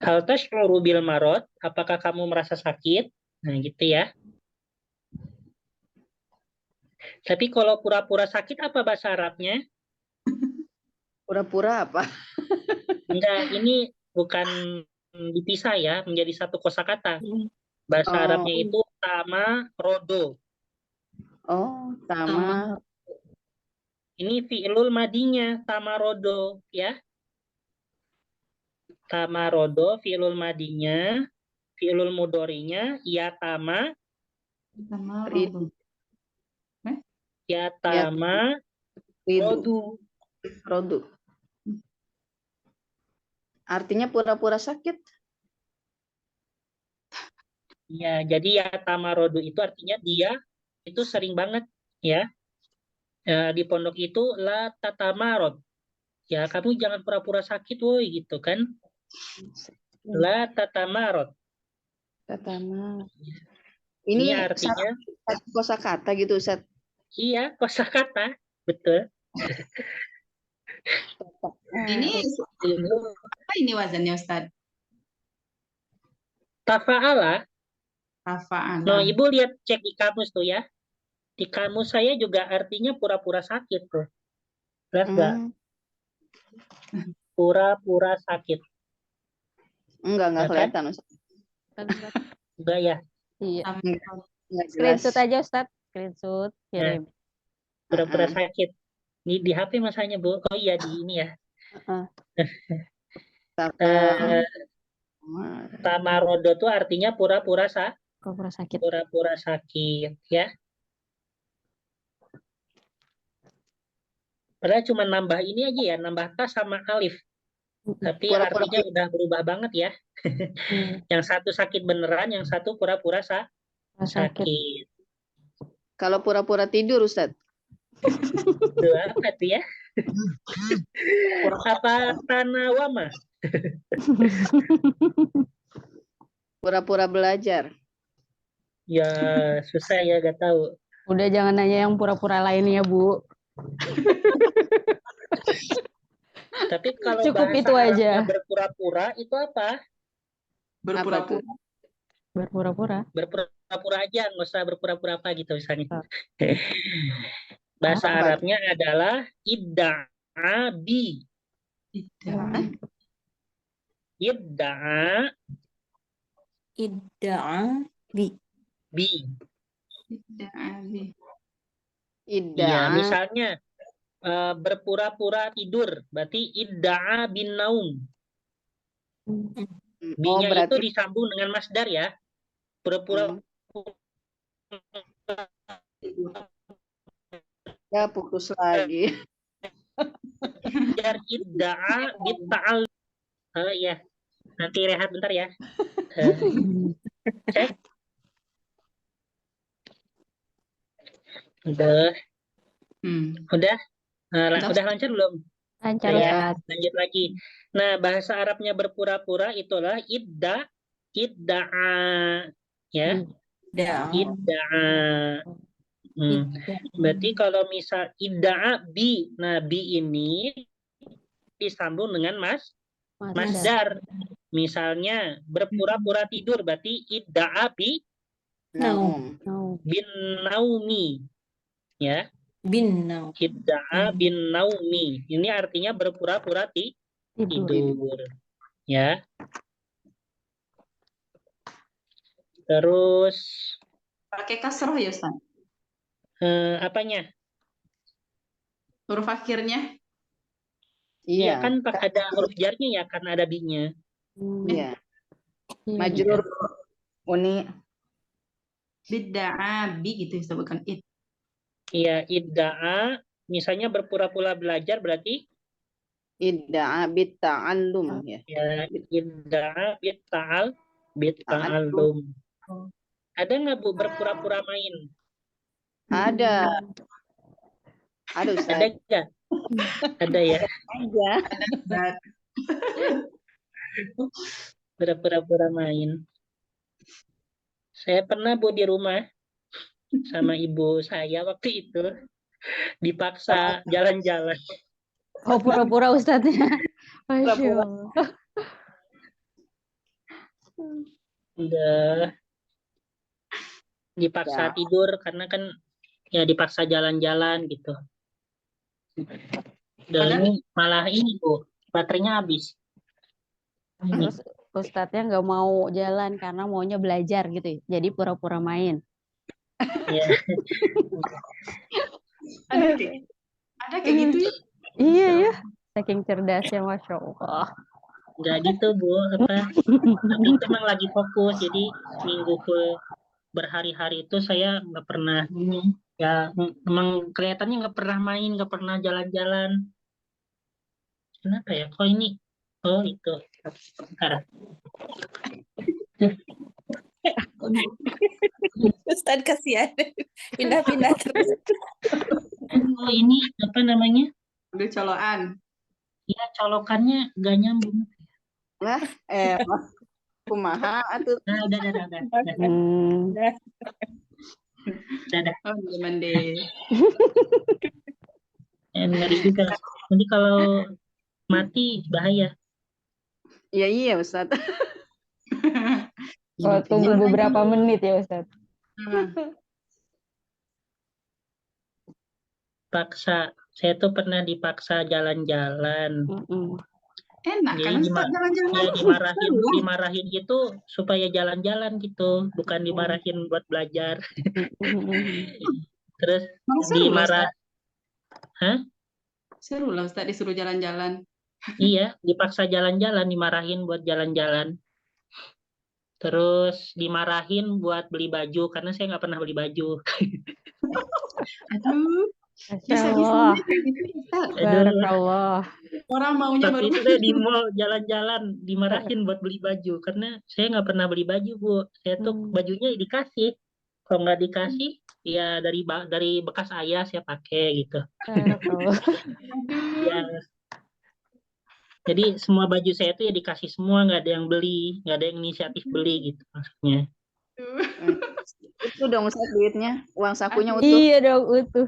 Hal tashuru bil marot, apakah kamu merasa sakit? Nah, gitu ya. Tapi kalau pura-pura sakit apa bahasa Arabnya? Pura-pura apa? Enggak, ini bukan dipisah ya, menjadi satu kosakata. Bahasa Arabnya itu tama rodo. Oh, tama. Ini fi'lul madinya, tama rodo ya. Tama rodo, fi'lul madinya, fi'lul mudorinya, ya tama rodu. Artinya pura-pura sakit. Ya, jadi ya tamarodu itu artinya dia itu sering banget ya. Di pondok itu la tatamarod. Ya, kamu jangan pura-pura sakit woi gitu kan. La tatamarod. Tatama. Ini Ini artinya satu kosakata gitu Ustaz. Iya, kosakata. Betul. Ini Ini apa ini wazannya Ustaz? tafa'ala. Rafa'ala. Nah, Ibu lihat cek di kamus tuh ya. Di kamus saya juga artinya pura-pura sakit tuh. Lihat nggak? Pura-pura sakit. Enggak Ya kan? kelihatan Ustaz. Enggak ya? Iya. Enggak jelas. Screenshot aja Ustaz. Screenshot kirim. Pura-pura sakit. Ini di HP masanya, Bu. Oh iya, di ini ya. Eh, Tamarodo tuh artinya pura-pura Pura-pura sakit. pura-pura sakit ya. Padahal cuma nambah ini aja ya, nambah ta sama alif. Tapi Pura-pura artinya udah berubah banget ya. Yang satu sakit beneran, yang satu pura-pura Sakit. sakit. Kalau pura-pura tidur Ustaz. Tuh, apa tuh ya? Apa tanawama? Pura-pura belajar. Ya susah ya, gak tahu. Udah jangan nanya yang pura-pura lainnya, Bu. Tapi kalau Cukup bahasa itu aja. Arabnya berpura-pura itu apa? Berpura-pura. Berpura-pura. Berpura-pura aja, nggak usah berpura-pura apa gitu misalnya. Oh. Bahasa Apa? Arabnya adalah idda'abi. Idda'a Idda'a bi. bi. Idda. Iya, misalnya berpura-pura tidur, berarti idda'a bin naum. Oh, Bi-nya itu berarti disambung dengan masdar ya. Pura-pura ya putus lagi. masdar idda'a bitta'al. Oh iya. Nanti rehat bentar ya. Cek. Udah. Udah. Udah lancar belum? Lancar, Ya, Ustaz. lanjut lagi. Nah, bahasa Arabnya berpura-pura itulah idda'a ya. Idda'a. Berarti kalau misal idda'a bi, nah bi ini disambung dengan masdar. Misalnya berpura-pura tidur berarti idda'a bi Naum. bin naumi. Ya. Bin naum. Idda'a bin naumi. Ini artinya berpura-pura tidur. Ya. Terus Pakai kasroh ya Ustaz? apanya? Huruf akhirnya? Iya Iya. kan ada huruf jarnya ya karena ada bi-nya. Iya. Majrur uni. Bidda'a bi gitu Ustaz, bukan id. Iya, idda'a misalnya berpura-pura belajar berarti Idda'a bitta'allum ya. ya idda'a bitta'allum. Ada nggak Bu berpura-pura main? Ada. Ada Ustaz. Ada nggak? Ada ya. Ada. Berpura-pura main. Saya pernah Bu di rumah sama ibu saya waktu itu dipaksa jalan-jalan. Oh, pura-pura Ustaznya. Masya Allah. Udah dipaksa Ya. tidur karena kan ya dipaksa jalan-jalan gitu. Dan ini malah ini Bu, baterainya habis. Terus Ustadznya nggak mau jalan karena maunya belajar gitu. Jadi pura-pura main. Ya. Ada kayak gitu ya? Iya ya. Saking cerdasnya, Masya Allah. Nggak gitu Bu, tapi itu memang lagi fokus. Jadi minggu full berhari-hari itu saya nggak pernah ya memang kelihatannya nggak pernah main, nggak pernah jalan-jalan. Kenapa ya? Kok ini? Oh itu. Bentar. Ustaz kasihan. Pindah-pindah terus. Oh ini apa namanya? Udah colokan. Ya colokannya nggak nyambung. Kumaha atuh. Nah, udah. Dadah. Oh, mandi. Ngeri juga. Nanti kalau mati bahaya. Iya Ustadz. Oh, tunggu beberapa menit ya Ustaz. Paksa. Saya tuh pernah dipaksa jalan-jalan. Mm-mm. Enak kan Jadi Ustaz jalan-jalan. dimarahin gitu supaya jalan-jalan gitu, bukan dimarahin buat belajar. Terus Malah seru loh dimarah, Ustaz. Seru lah Ustaz disuruh jalan-jalan. iya, dipaksa jalan-jalan, dimarahin buat jalan-jalan. Terus dimarahin buat beli baju karena saya nggak pernah beli baju. Aduh, Masya bisa-bisanya Allah. kayak gitu Ustaz. Aduh, Barakallah. Orang maunya waktu baru itu saya di mall jalan-jalan dimarahin buat beli baju karena saya nggak pernah beli baju, Bu. Saya tuh bajunya dikasih, kalau nggak dikasih ya dari bekas ayah saya pakai gitu. Barakallah. Ya, jadi semua baju saya itu ya dikasih semua, nggak ada yang beli, nggak ada yang inisiatif beli gitu maksudnya. Itu dong Ustadz duitnya, uang sakunya utuh. Iya dong, utuh.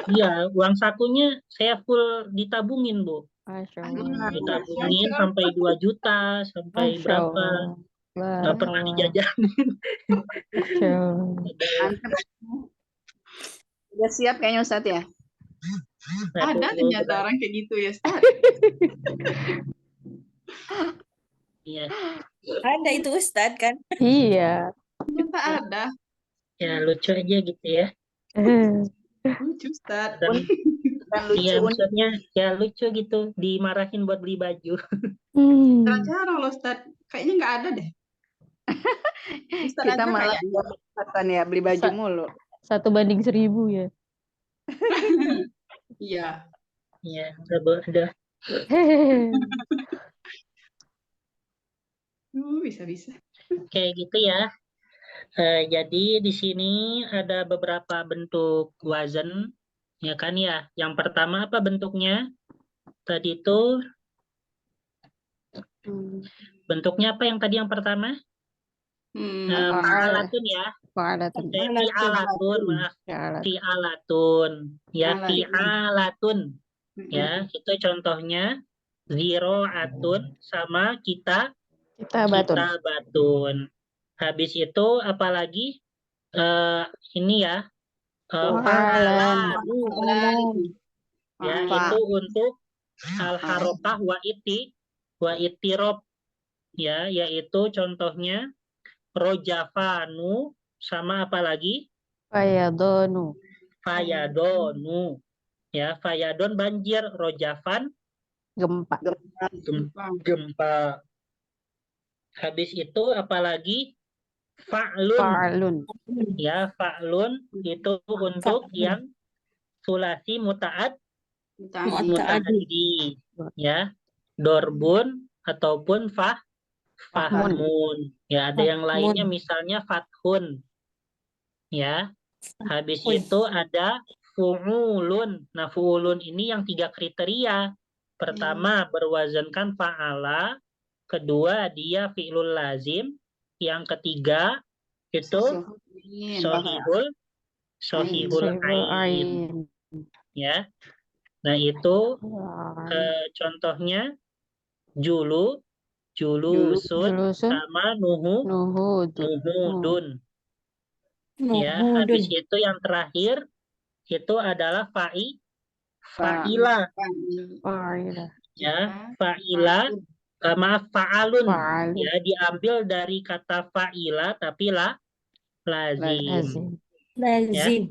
Iya, uang sakunya saya full ditabungin, Bu. Masya Allah. Ditabungin sampai 2 juta, sampai Masya berapa. Allah. Nggak pernah dijajanin. Masya Allah. Mantap. Udah siap kayaknya Ustadz ya. Ada ternyata orang kayak gitu ya Ustaz. Iya, Ada itu Ustadz kan. Iya. Ternyata ada. ya lucu aja gitu ya. Lucu Ustaz. Dan lucu, iya, unik. maksudnya ya lucu gitu, dimarahin buat beli baju. Jarang loh Ustaz. Kayaknya nggak ada deh. Ustaz Kita aja malah kayaknya. kesempatan ya beli baju mulu. 1:1000 ya. Iya. Iya, udah. Bisa-bisa. Kayak gitu ya. Jadi di sini ada beberapa bentuk wazan, ya kan ya. Yang pertama apa bentuknya? Tadi itu bentuknya apa yang tadi yang pertama? Fa'alatun ya. Fa'alatun. Fi'alatun, maaf. Fi'alatun. Ya, fi'alatun. Ya, itu contohnya ziro'atun sama batun. Habis itu apalagi ini ya fa'alan. Ya, itu untuk al-harokah wa itirob. Ya, yaitu contohnya rojafanu sama apalagi Fayadonu. Ya, fayadon banjir, rojafan Gempa. gempa. Habis itu apalagi fa'lun. Ya, fa'lun itu untuk yang sulasi muta'addi. Ya, dorbun ataupun fahmun. Ya, ada yang lainnya misalnya fathun. Ya. Habis itu ada fu'ulun. Nah, fu'ulun ini yang 3 kriteria. Pertama, berwazankan fa'ala. Kedua, dia fi'lul lazim. Yang ketiga, itu sohihul ain. Ya. Nah, itu contohnya julusun sama nuhudun. Ya, habis itu yang terakhir itu adalah fa'ila. Ya, fa'ila, maaf, fa'alun. Ya, diambil dari kata fa'ila tapi lazim. Ya.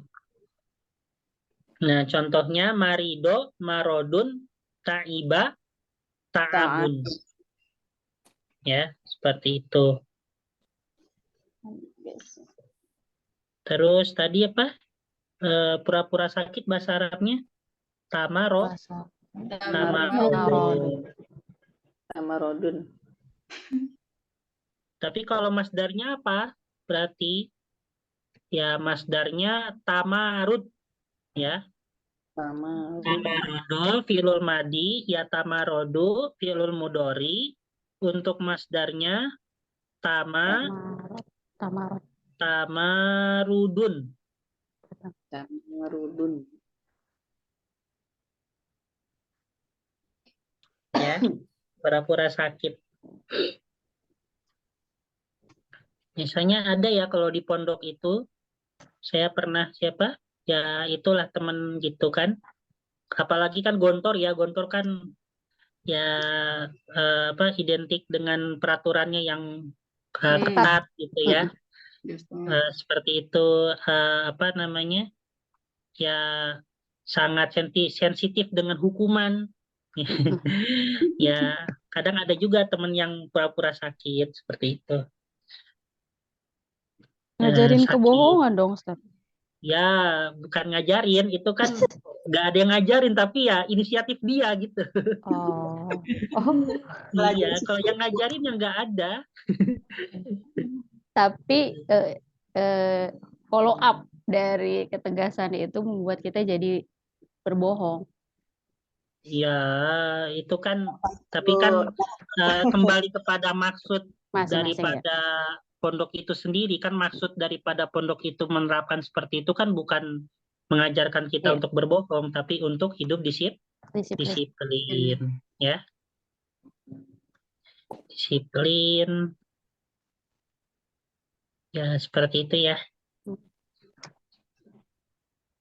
Nah, contohnya marido, marodun, ta'iba, ta'abun. Ya, seperti itu. Terus tadi apa? Pura-pura sakit bahasa Arabnya Tamarodun. Tapi kalau masdarnya apa? Berarti ya masdarnya tamarud, ya. Tamarodo fi'lul madi, ya tamarodu fi'lul mudori. Untuk masdarnya tamarod. tamarudun. Tamarudun. Ya, pura-pura sakit. Misalnya ada ya kalau di pondok itu, saya pernah siapa? Ya itulah temen gitu kan. Apalagi kan gontor ya, gontor kan ya apa identik dengan peraturannya yang ketat gitu ya. Seperti itu apa namanya? Ya sangat sensitif dengan hukuman. Ya kadang ada juga teman yang pura-pura sakit seperti itu. Ngajarin Sakit. kebohongan dong, Ustaz. Ya bukan ngajarin, itu kan nggak ada yang ngajarin tapi ya inisiatif dia gitu. Oh. Iya, kalau yang ngajarin yang nggak ada. Tapi follow up dari ketegasan itu membuat kita jadi berbohong. Ya itu kan, tapi kan kembali kepada maksud Masing-masing ya. daripada pondok itu sendiri kan, maksud daripada pondok itu menerapkan seperti itu kan bukan mengajarkan kita Iya. untuk berbohong, tapi untuk hidup Disiplin. disiplin, ya. Disiplin. Ya, seperti itu ya.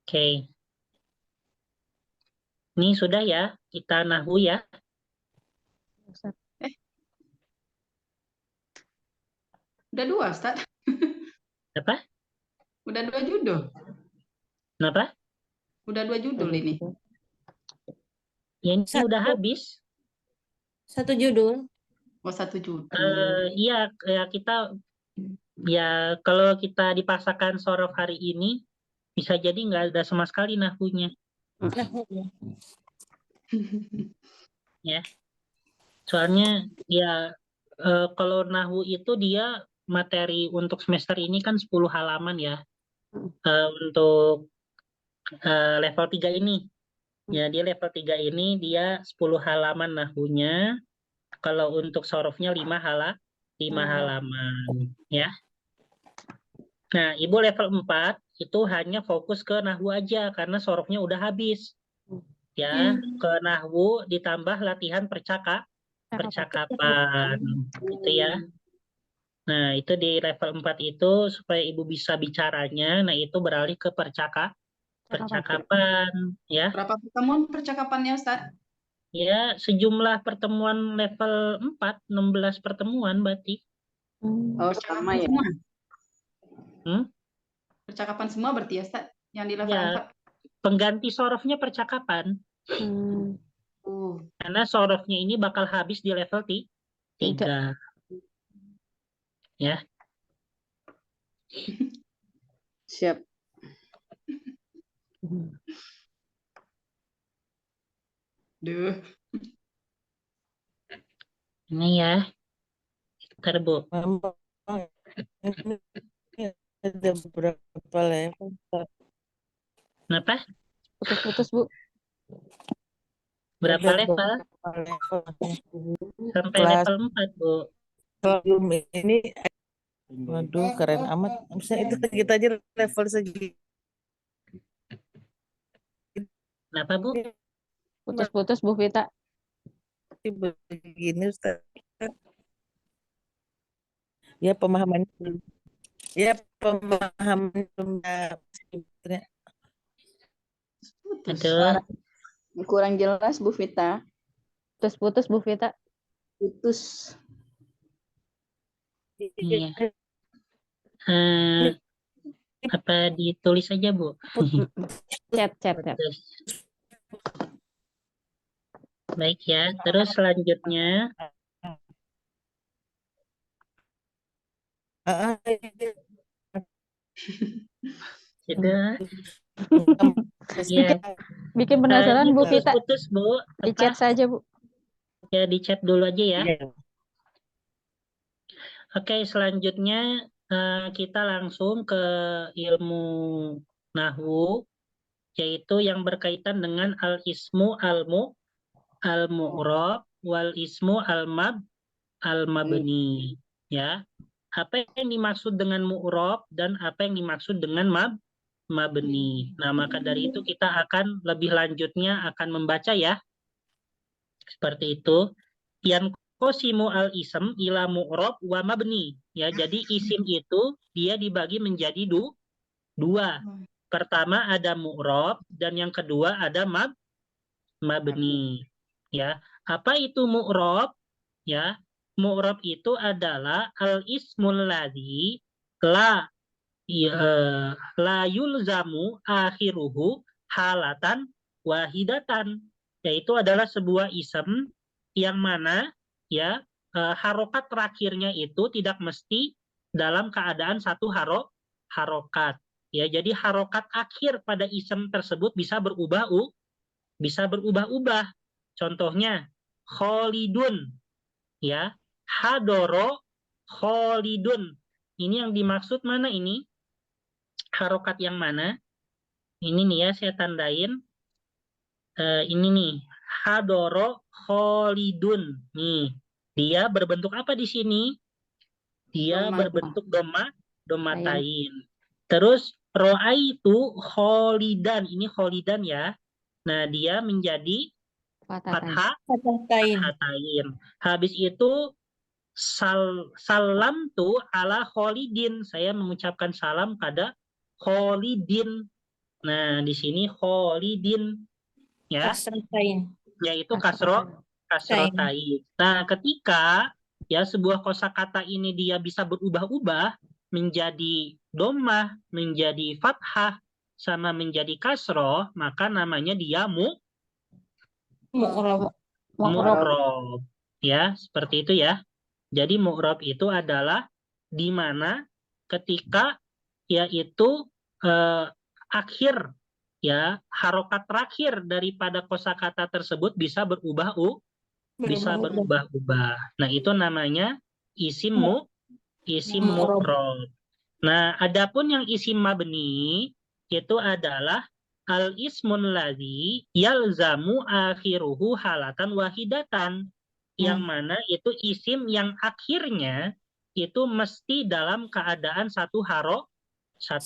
Oke. Ini sudah ya, kita nahu ya. Ustaz. Udah 2, Ustaz. Apa? Udah 2 judul. Kenapa? Udah 2 judul ini. Ya, ini Satu. udah habis. 1 judul. Oh, 1 judul. Iya, ya kita ya kalau kita dipaksakan sorof hari ini bisa jadi nggak ada sama sekali nahunya. Ya. Soalnya ya kalau nahu itu dia materi untuk semester ini kan 10 halaman ya. Untuk level 3 ini. Ya, dia level 3 ini dia 10 halaman nahunya. Kalau untuk sorofnya 5 halaman ya. Nah, Ibu level 4 itu hanya fokus ke nahwu aja karena sorofnya udah habis. Ya, ke nahwu ditambah latihan percakapan gitu ya. Nah, itu di level 4 itu supaya Ibu bisa bicaranya, nah itu beralih ke percakapan ya. Berapa pertemuan percakapannya, Ustaz? Ya, sejumlah pertemuan level 4, 16 pertemuan berarti. Oh, sama ya. Semua. Hmm? Percakapan semua berarti ya, Ustaz? Yang di level Ya, 4. pengganti sorofnya percakapan. Karena sorofnya ini bakal habis di level 3. Ya. Siap. Duh. Ini ya. Bentar, Bu. Memang ini ada beberapa level. Kenapa? Putus-putus, Bu. Berapa Ada level? beberapa level. Sampai Kelas level 4, Bu. sebelum ini, waduh keren amat. Misalnya itu kita aja level segini. Kenapa, Bu? Putus-putus, Bu Vita. Begini Ustaz. Ya pemahamannya belum. Ya pemahaman belum. Aduh. Kurang jelas Bu Vita. Putus-putus, Bu Vita. Putus. Iya. Apa ditulis aja, Bu? Chat. Putus. Baik ya. Terus selanjutnya. Sudah. Ya. Bikin penasaran, Bu Vita. Putus, Bu. Di chat saja, Bu. Ya, di chat dulu aja ya. Oke, selanjutnya kita langsung ke ilmu nahwu, yaitu yang berkaitan dengan al-ismu al-mu'rab wal ismu al-mabni, ya. apa yang dimaksud dengan mu'rob dan apa yang dimaksud dengan mabni. Nah, maka dari itu kita akan lebih lanjutnya akan membaca ya. Seperti itu. Yang qasimu al-ism ila mu'rob wa mabni. Ya, jadi isim itu dia dibagi menjadi dua. Pertama ada mu'rob dan yang kedua ada mabni. Ya, apa itu mu'rob? Ya, mu'rob itu adalah al-ismul ladzi la la yulzamu akhiruhu halatan wahidatan, yaitu adalah sebuah isem yang mana ya harokat terakhirnya itu tidak mesti dalam keadaan satu harokat. Ya, jadi harokat akhir pada isem tersebut bisa berubah-ubah. Contohnya kholidun, ya, hadoro kholidun. Ini yang dimaksud mana ini? Harokat yang mana? Ini nih ya, saya tandain. Ini nih, hadoro kholidun. Nih, dia berbentuk apa di sini? Dia Doma. berbentuk domatain. Terus ro'aitu kholidan. Ini kholidan ya. Nah, dia menjadi fathah hatain. Habis itu salam tu ala kholidin. Saya mengucapkan salam pada kholidin. Nah, di sini kholidin ya, yaitu kasrotain. Nah, ketika ya sebuah kosakata ini dia bisa berubah-ubah menjadi dhammah, menjadi fathah, sama menjadi kasroh, maka namanya dia mu'rob. Ya, seperti itu ya. Jadi mu'rob itu adalah di mana ketika yaitu akhir ya harokat terakhir daripada kosakata tersebut bisa berubah-ubah. Nah, itu namanya isim mu'rob. Nah, adapun yang isim mabni itu adalah al-ismun ladzi yalzamu akhiruhu halatan wahidatan. Yang mana itu isim yang akhirnya itu mesti dalam keadaan satu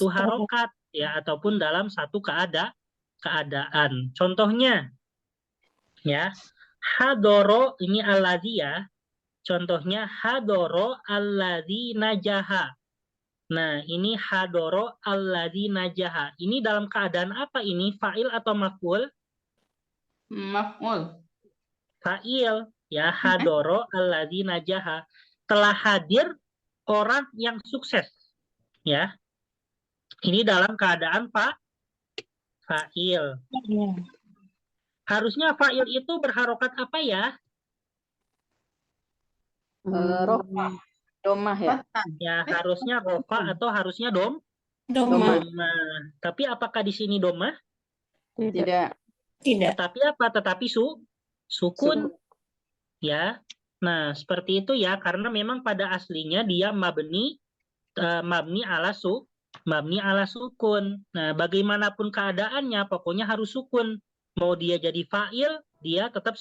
harokat ya, ataupun dalam satu keadaan. Contohnya ya, hadoro ini alladzi ya. Contohnya hadoro alladzi najaha. Nah, ini hadoro alladzi najaha. Ini dalam keadaan apa ini? Fa'il atau maf'ul? Maf'ul. Fa'il. Ya, hadoro alladzi najaha. Telah hadir orang yang sukses. Ya. Ini dalam keadaan fa'il. Harusnya fa'il itu berharokat apa ya? Rofa. Domah ya. Ya, harusnya rofa atau harusnya Domah. Tapi apakah di sini domah? Tidak. Tetapi apa? Tetapi sukun. Ya. Nah, seperti itu ya, karena memang pada aslinya dia mabni ala sukun. Nah, bagaimanapun keadaannya pokoknya harus sukun. Mau dia jadi fa'il, dia tetap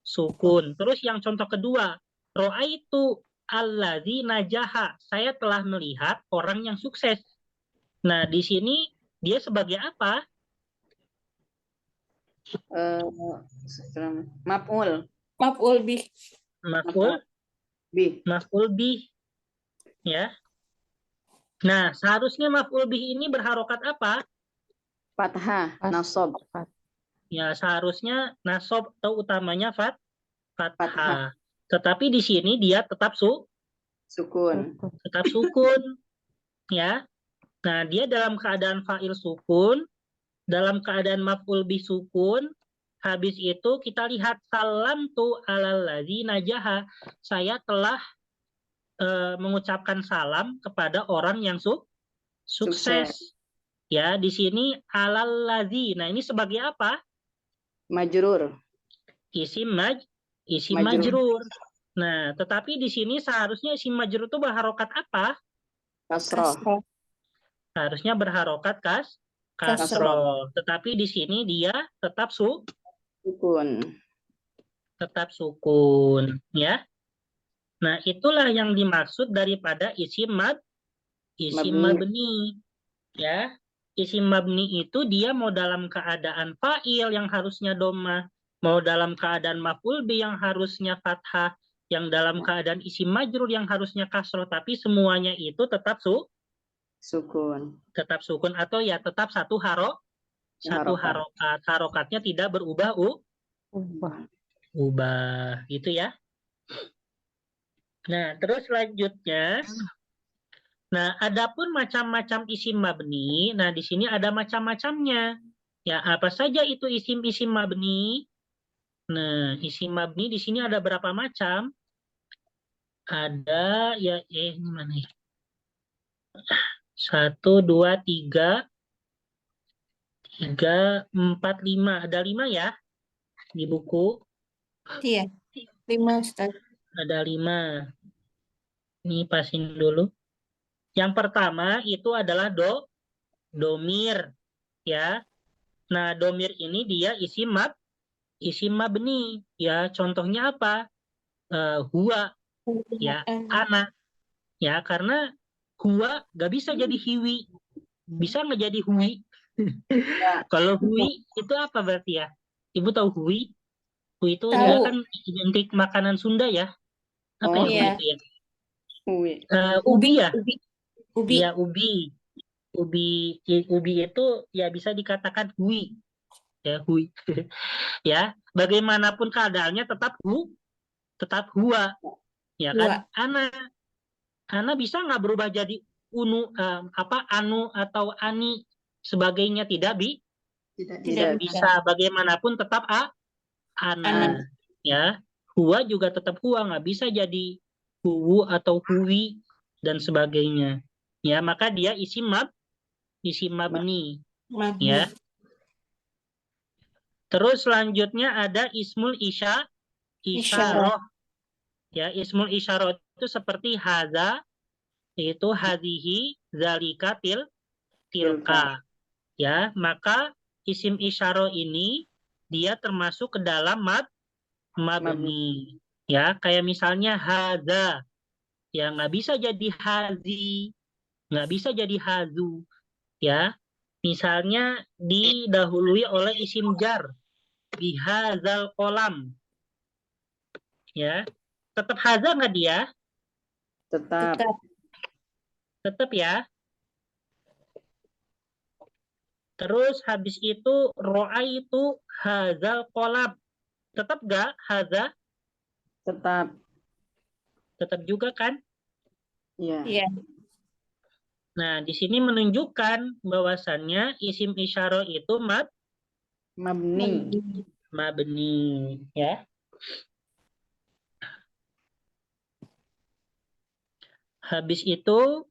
sukun. Terus yang contoh kedua, ro'aitu alladzi najaha. Saya telah melihat orang yang sukses. Nah, di sini dia sebagai apa? Maf'ul. Maf'ul bih. Maf'ul bih. Ya. Nah, seharusnya maf'ul bih ini berharokat apa? Fathah. Nasab. Ya, seharusnya nasab atau utamanya fathah. Fathah. Tetapi di sini dia tetap Sukun. tetap sukun. Ya. Nah, dia dalam keadaan fa'il sukun, dalam keadaan maf'ul bih sukun. Habis itu kita lihat salam tu alal ladzi najaha. Saya telah mengucapkan salam kepada orang yang sukses. Ya, di sini alal ladzi. Nah, ini sebagai apa? Majrur. Isim majrur. Nah, tetapi di sini seharusnya isim majrur itu berharokat apa? Kasroh. Harusnya berharokat kasroh. Tetapi di sini dia tetap Sukun. tetap sukun, ya. Nah, itulah yang dimaksud daripada isim Mabni. mabni. Ya, isim mabni itu dia mau dalam keadaan fa'il yang harusnya dhammah, mau dalam keadaan maf'ul bi yang harusnya fathah, yang dalam keadaan isim majrur yang harusnya kasroh, tapi semuanya itu tetap Sukun. sukun atau ya tetap satu Harokat. harokat. Harokatnya tidak berubah ubah gitu ya. Nah, terus selanjutnya, nah adapun macam-macam isim mabni, nah di sini ada macam-macamnya. Ya, apa saja itu isim-isim mabni? Nah, isim mabni di sini ada berapa macam? Ada ya ini mana ya? 1, 2, 3, 4, 5. Ada 5 ya di buku. Iya, 5 Ustaz. Ada 5. Ini pasin dulu. Yang pertama itu adalah domir ya. Nah, domir ini dia isim mabni ya. Contohnya apa? Huwa ya, anak ya, karena huwa gak bisa jadi hiwi, bisa nggak jadi hui. Ya. Kalau hui itu apa berarti ya? Ibu tahu hui? Hui itu dia Tahu. kan identik makanan Sunda ya. Apa Oh, ya hui Iya. itu ya? Ui. Ubi ya? Ubi. Iya, ubi. Ubi itu ya bisa dikatakan hui ya, hui. Ya, bagaimanapun keadaannya tetap huwa ya Dua. kan. Ana bisa nggak berubah jadi anu atau ani sebagainya, tidak Tidak Tidak bisa. bisa. Bagaimanapun tetap ana Anak. ya. Huwa juga tetap huwa, nggak bisa jadi huwu atau huwi dan sebagainya ya. Maka dia isim mabni Mabni. ya. Terus selanjutnya ada ismul Isyarah. isyarah ya. Ismul isyarah itu seperti haza, yaitu hadihi, zalika, tilka ya. Maka isim isyarah ini dia termasuk ke dalam mabni ya. Kayak misalnya haza ya, nggak bisa jadi hazi, nggak bisa jadi hazu ya. Misalnya didahului oleh isim jar, bihazal kolam ya, tetap haza nggak dia? Tetap. Tetap. Tetap ya. Terus habis itu ro'a itu hazal kolam, tetap nggak haza? Tetap. Tetap juga kan? Ya. Iya. Nah, di sini menunjukkan bahwasannya isim isyarah itu Mabni. mabni ya. Habis itu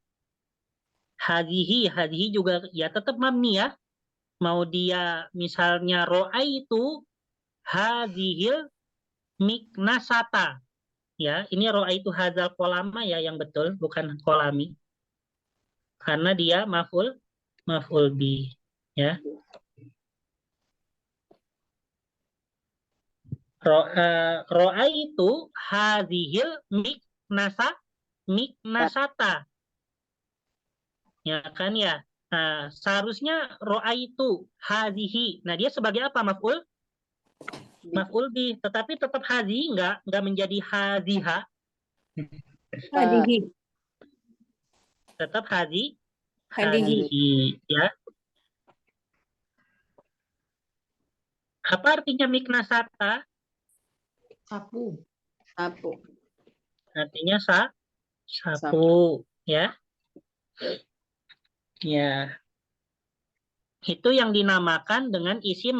hadihi juga ya tetap mabni ya. Mau dia misalnya ro'a itu hadihil miknasata ya. Ini ro'a itu hazal kolama ya, yang betul, bukan kolami. Karena dia maf'ul bi ya. Ro'a itu hadihil miknasata ya kan ya. Nah, seharusnya ro'a itu hadihi. Nah, dia sebagai apa? Maf'ul bi, tetapi tetap hadhi, nggak menjadi hadiha, Hadihi. tetap Hadihi. hadihi ya. Apa artinya miknasata? Sapu. Sapu. Artinya sapu ya. Ya, itu yang dinamakan dengan isim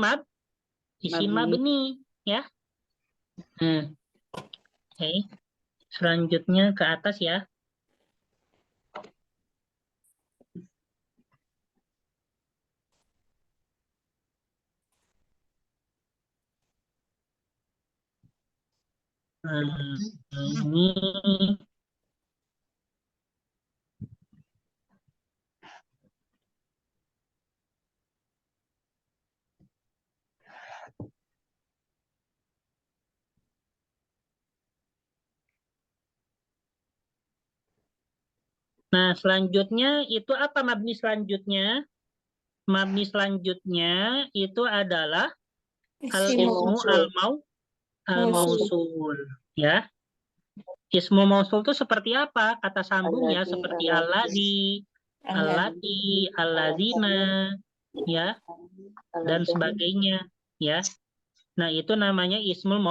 mabni ya. Oke. Selanjutnya ke atas ya. Ini Nah, selanjutnya itu apa mabni selanjutnya? Mabni selanjutnya itu adalah Ismu al-ismu mausul. al-mausul. Ya. Ismu mausul itu seperti apa? Kata sambungnya Alladzi, seperti alladzi, allati, allazina, ya, dan alladzi. sebagainya, ya. Nah, itu namanya ismul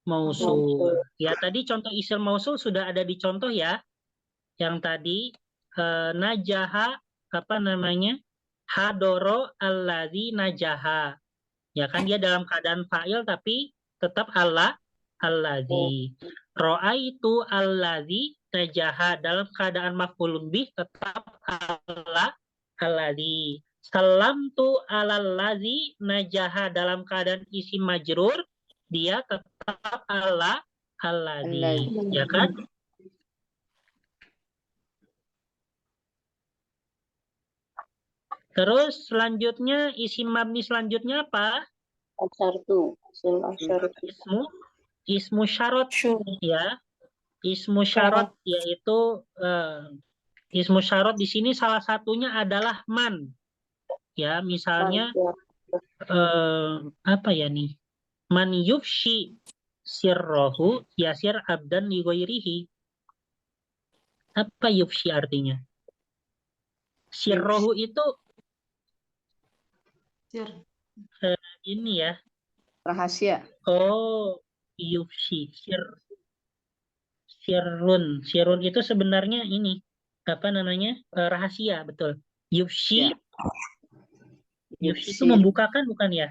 mausul. Ya, tadi contoh isim mausul sudah ada di contoh ya. Yang tadi najaha apa namanya? Hadoro alladzi najaha. Ya kan dia dalam keadaan fa'il tapi tetap alladzi. Ro'aitu alladzi najaha dalam keadaan maf'ulun bih tetap alladzi. Salamtu alalladzi najaha dalam keadaan isim majrur dia tetap alladzi. Ya kan? Terus selanjutnya isim mabni selanjutnya apa? Asyartu, isim asyartu. Ismu syarat Syur. ya. Ismu syarat yaitu ismu syarat di sini salah satunya adalah man. Ya, misalnya apa ya nih? Man yufshi sirrohu yasir abdan li ghairihi. Apa yufshi artinya? Sirrohu itu Sir. ini ya. Rahasia. Oh, yufshi sirrun itu sebenarnya ini apa namanya? Rahasia, betul. Yufshi Ya. Yufshi itu Yufsi, membukakan bukan ya?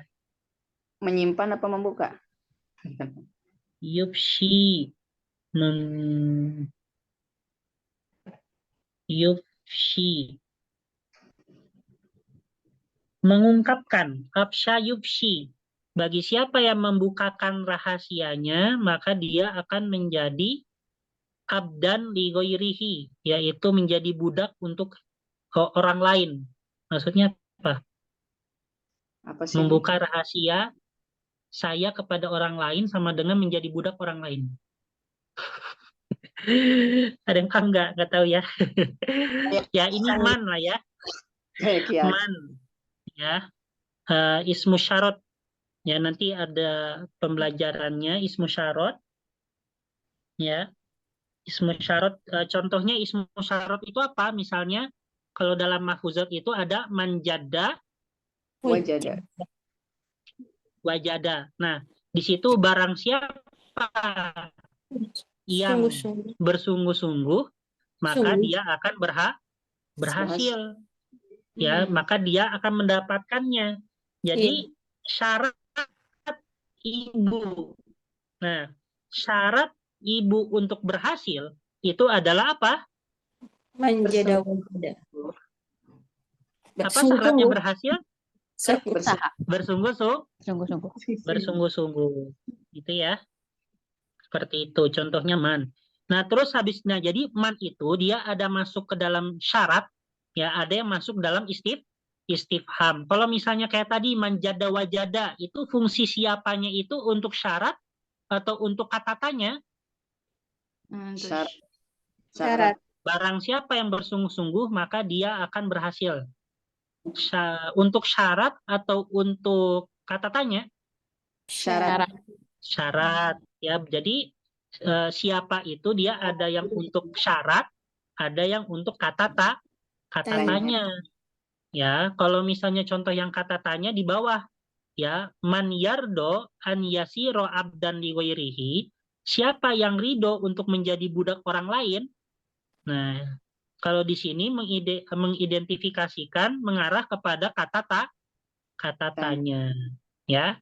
menyimpan apa membuka? Yufshi mem Yufshi mengungkapkan afsha yufshi. Bagi siapa yang membukakan rahasianya, maka dia akan menjadi abdan li ghairihi, yaitu menjadi budak untuk orang lain. Maksudnya apa? Apa sih? Membuka rahasia saya kepada orang lain sama dengan menjadi budak orang lain. Ada yang paham nggak? Nggak tahu ya. Ya ini man lah ya. Kias. Man ya. Ismu syarat. Ya nanti ada pembelajarannya ismu syarat. Ya. Ismu syarat. Contohnya ismu syarat itu apa? Misalnya kalau dalam mahfuzat itu ada manjada, Wajada. wajada. Nah, di situ barang siapa yang Sungguh-sungguh. bersungguh-sungguh, maka Sungguh. dia akan berhasil. Ya, maka dia akan mendapatkannya. Jadi syarat ibu. Nah, syarat ibu untuk berhasil itu adalah apa? Manjada wajada. Apa syaratnya berhasil? Usaha. Bersungguh-sungguh. Bersungguh-sungguh. Gitu ya. Seperti itu. Contohnya man. Nah, terus habisnya jadi man itu dia ada masuk ke dalam syarat, ya ada yang masuk dalam istifham. Kalau misalnya kayak tadi manjada wajada, itu fungsi siapanya itu untuk syarat atau untuk kata tanya? Syarat. Barang siapa yang bersungguh-sungguh, maka dia akan berhasil. Untuk syarat atau untuk kata tanya? Syarat. Syarat. Ya, jadi siapa itu dia ada yang untuk syarat, ada yang untuk kata tanya. Ya, kalau misalnya contoh yang kata tanya di bawah, ya, man yardo an yasiro abdan li ghairihi, siapa yang ridho untuk menjadi budak orang lain? Nah, kalau di sini mengidentifikasikan mengarah kepada kata tanya, ya.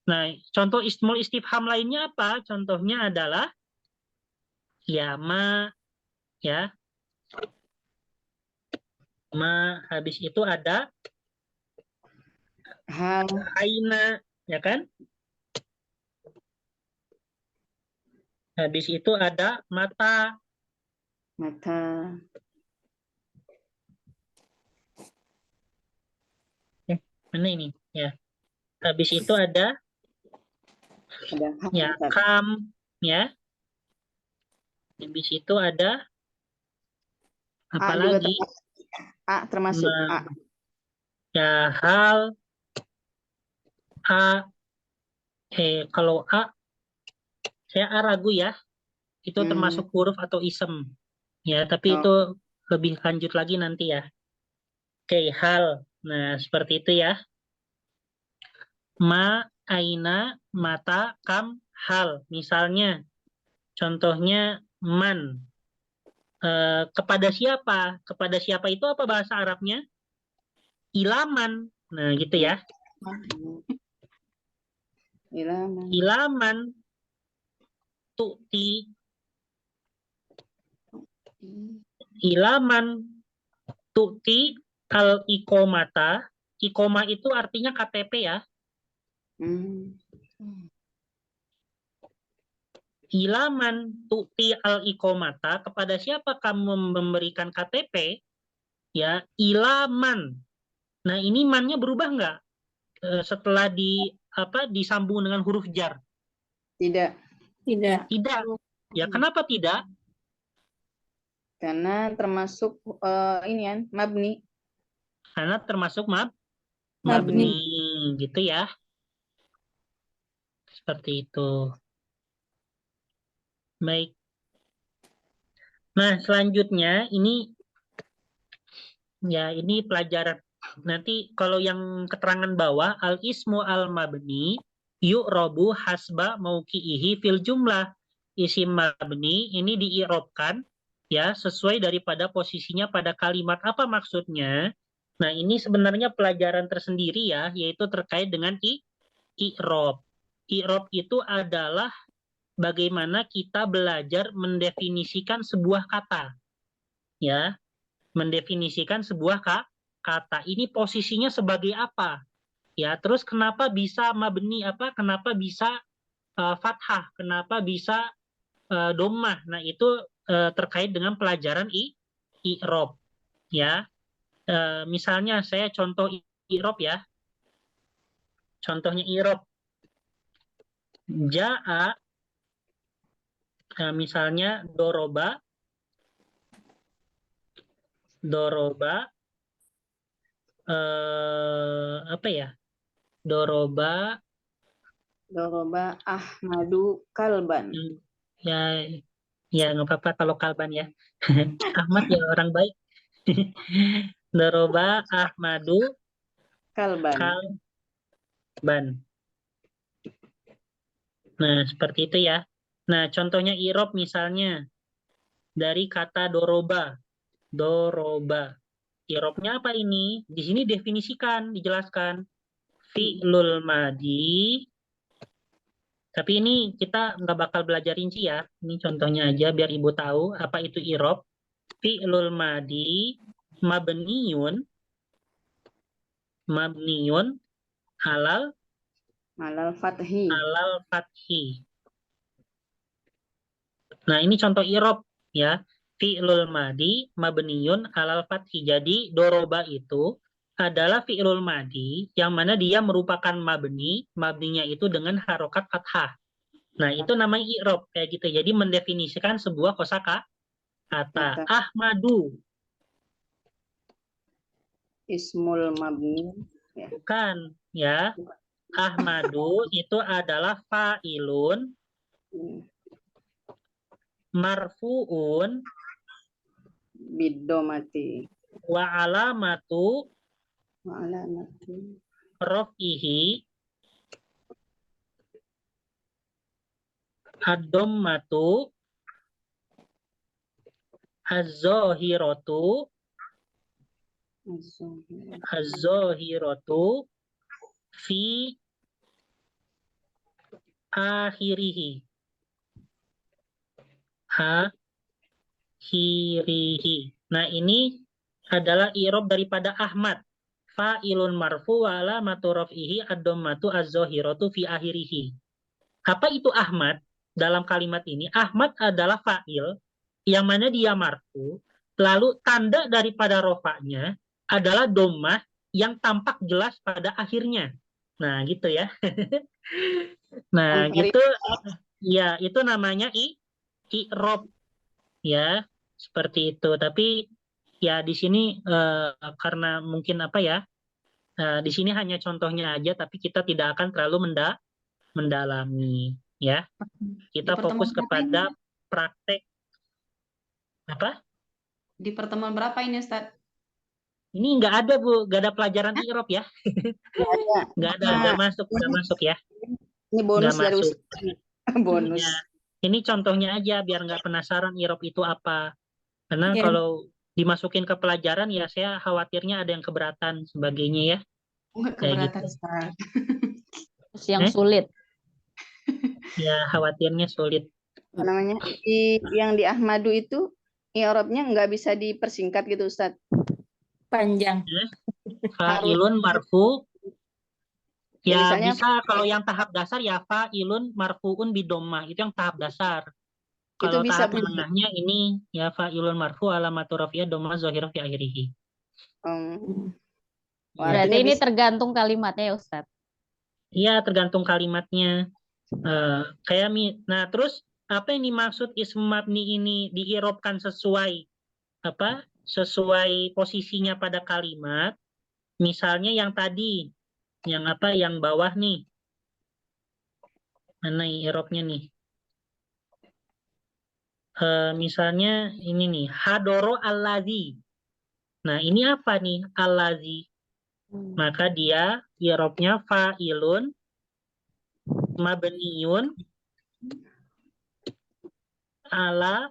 Nah, contoh ismul istifham lainnya apa? Contohnya adalah ya ma, ya. Ma, habis itu ada Hal. aina, ya kan? Habis itu ada mata. Mata. Mana ini? Ya. Habis itu ada ya kam, ya. Habis itu ada A juga Apalagi termasuk A. ya hal A kalau A saya ragu ya, itu termasuk huruf atau isem ya, tapi itu lebih lanjut lagi nanti ya. Oke, hal. Nah, seperti itu ya. Ma, aina, mata, kam, hal. Misalnya, contohnya man. Kepada siapa? Kepada siapa itu apa bahasa Arabnya? Ilaman. Nah, gitu ya. Ilaman. Ilaman. Tu'ti. Ilaman. Tu'ti al-iqomata. Iqomah itu artinya KTP ya. Ilaman tu'ti al-iqomata, kepada siapa kamu memberikan KTP? Ya, ilaman. Nah, ini mannya berubah nggak setelah disambung dengan huruf jar? Tidak. Tidak. Tidak. Ya, kenapa tidak? Karena termasuk ini kan mabni. Karena termasuk Mabni. mabni, gitu ya. Seperti itu. Baik. Nah, selanjutnya ini pelajaran. Nanti kalau yang keterangan bawah, al-ismu al-mabni yu'robu hasba mauki'ihi fil jumlah. Isim mabni ini diirobkan ya sesuai daripada posisinya pada kalimat. Apa maksudnya? Nah, ini sebenarnya pelajaran tersendiri ya, yaitu terkait dengan i'rob. I'rob itu adalah bagaimana kita belajar mendefinisikan sebuah kata. Ya, mendefinisikan sebuah kata. Ini posisinya sebagai apa? Ya, terus kenapa bisa mabni kenapa bisa fathah, kenapa bisa dhammah. Nah, itu terkait dengan pelajaran i'rob ya. Misalnya saya contoh i'rob ya. Contohnya i'rob. Ja'a misalnya doroba apa ya? Doroba Ahmadu kalban. Ya, nggak apa-apa kalau kalban ya. Ahmad ya orang baik. Doroba Ahmadu Kalban. Nah, seperti itu ya. Nah, contohnya irob misalnya dari kata doroba. Irobnya apa ini? Di sini definisikan, dijelaskan. Fi'lul madi. Tapi ini kita nggak bakal belajar rinci ya. Ini contohnya aja biar ibu tahu apa itu irob. Fi'lul madi mabniun halal fathi. Nah, ini contoh irob ya. Fi'lul madi mabniun alal fathi. Jadi doroba itu adalah fi'lul madi yang mana dia merupakan mabninya itu dengan harokat fathah. Nah, itu namanya irob kayak gitu. Jadi mendefinisikan sebuah kosakata. Ahmadu. Ismul mabni. Ya. Bukan ya. Ahmadu itu adalah fa'ilun marfu'un bidomati wa alamatu raf'ihi ad-dhammatu az-zahiratu fi akhirihi. Nah, ini adalah i'rab daripada Ahmad. Fa'ilun marfu wa alamatu raf'ihi ad-dhammatu az-zahiratu fi akhirihi. Apa itu Ahmad? Dalam kalimat ini, Ahmad adalah fa'il yang mana dia marfu, lalu tanda daripada rofaknya adalah dhammah yang tampak jelas pada akhirnya. Nah, gitu ya. Nah, gitu. Ya, itu namanya i'rob. Ya, seperti itu. Tapi ya di sini karena mungkin apa ya, di sini hanya contohnya aja, tapi kita tidak akan terlalu mendalami, ya. Di Kita pertemuan fokus berapa ini, kepada Ustaz? praktek apa? Di pertemuan berapa ini, Ustaz? Ini nggak ada Bu, nggak ada pelajaran i'rab ya, Ya, nggak ada, nah, nggak masuk ya, ini nggak bonus dari masuk. Ustaz. Bonus. Ya, ini contohnya aja biar nggak penasaran i'rab itu apa. Karena Ya. kalau dimasukin ke pelajaran ya saya khawatirnya ada yang keberatan sebagainya ya, Enggak kayak keberatan, gitu. Ustaz. Terus yang Eh? sulit. Ya khawatirnya sulit. Apa namanya? Yang di Ahmadu itu i'rabnya nggak bisa dipersingkat gitu, Ustaz. Panjang. Fa'ilun marfu. Ya, Ya misalnya bisa kalau yang tahap dasar ya fa'ilun marfu'un bidomah, itu yang tahap dasar. itu Kalau bisa tahap menengahnya ini ya fa'ilun marfu alamatu rafiyah domah zahirah fi akhirih. Wah, Ya. Berarti artinya ini bisa. tergantung kalimatnya ya Ustadz. Iya, tergantung kalimatnya. Nah terus apa yang dimaksud ism mabni ini diirobkan sesuai apa? Sesuai posisinya pada kalimat. Misalnya yang tadi, yang apa? Yang bawah nih. Mana i'robnya nih? Misalnya ini nih, hadoro allazi. Nah, ini apa nih? Allazi. Maka dia i'robnya fa'ilun mabniun ala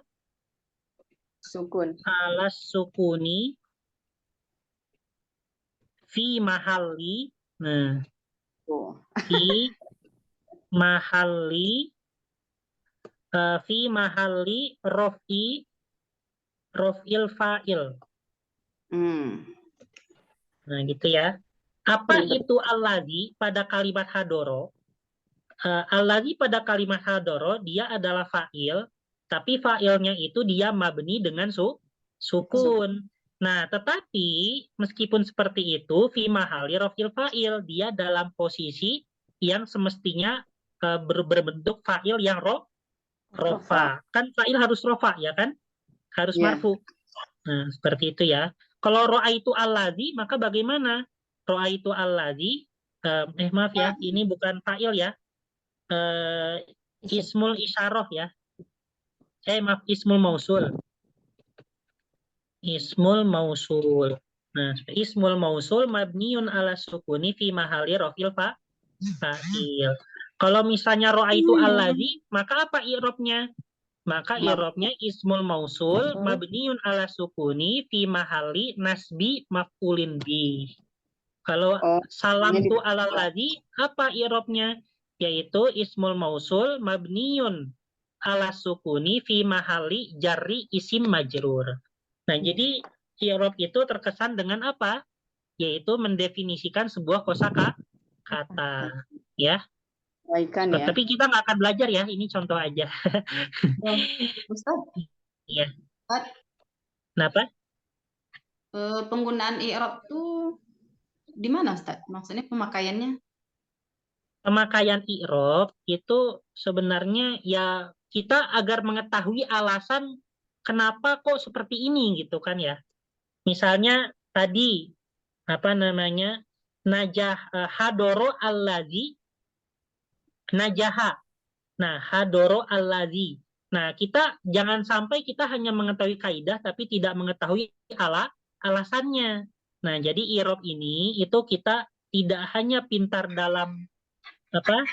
Sukun. sukuni fi mahalli. Nah, Tuh. fi mahalli rof'il fa'il. Nah, gitu ya. Apa itu allazi pada kalimat hadoro? Allazi pada kalimat hadoro dia adalah fa'il, tapi fa'ilnya itu dia mabni dengan sukun. Nah, tetapi meskipun seperti itu, fi mahali rof'il fa'il, dia dalam posisi yang semestinya berbentuk fa'il yang rofa. Kan fa'il harus rofa ya kan? Harus Iya. marfu. Nah, seperti itu ya. Kalau ro'a itu allazi, maka bagaimana? Ro'a itu allazi, maaf ya, ini bukan fa'il ya. Ismul isyarah ya. Maaf, ismul mausul. Ismul mausul. Nah, ismul mausul mabniun ala sukuni fi mahali rofil fa'il. Kalau misalnya ro'a itu allazi, maka apa i'robnya? Maka i'robnya ismul mausul mabniun ala sukuni fi mahali nasbi maf'ulin bi. Kalau salam tu ala ladzi, apa i'robnya? Yaitu ismul mausul mabniun ala sukuni fi mahali jarri isim majrur. Nah, jadi i'rob itu terkesan dengan apa? Yaitu mendefinisikan sebuah kosakata, ya. Baikan ya. Tapi kita nggak akan belajar ya, ini contoh aja. Ustaz, Iya. Ustaz, Kenapa? penggunaan i'rab tuh di mana, Ustaz? Maksudnya pemakaiannya? Pemakaian i'rob itu sebenarnya ya kita agar mengetahui alasan kenapa kok seperti ini gitu kan ya. Misalnya tadi apa namanya hadoro allazi najaha. Nah, hadoro allazi. Nah, kita jangan sampai kita hanya mengetahui kaidah tapi tidak mengetahui alasannya. Nah, jadi i'rob ini itu kita tidak hanya pintar dalam apa?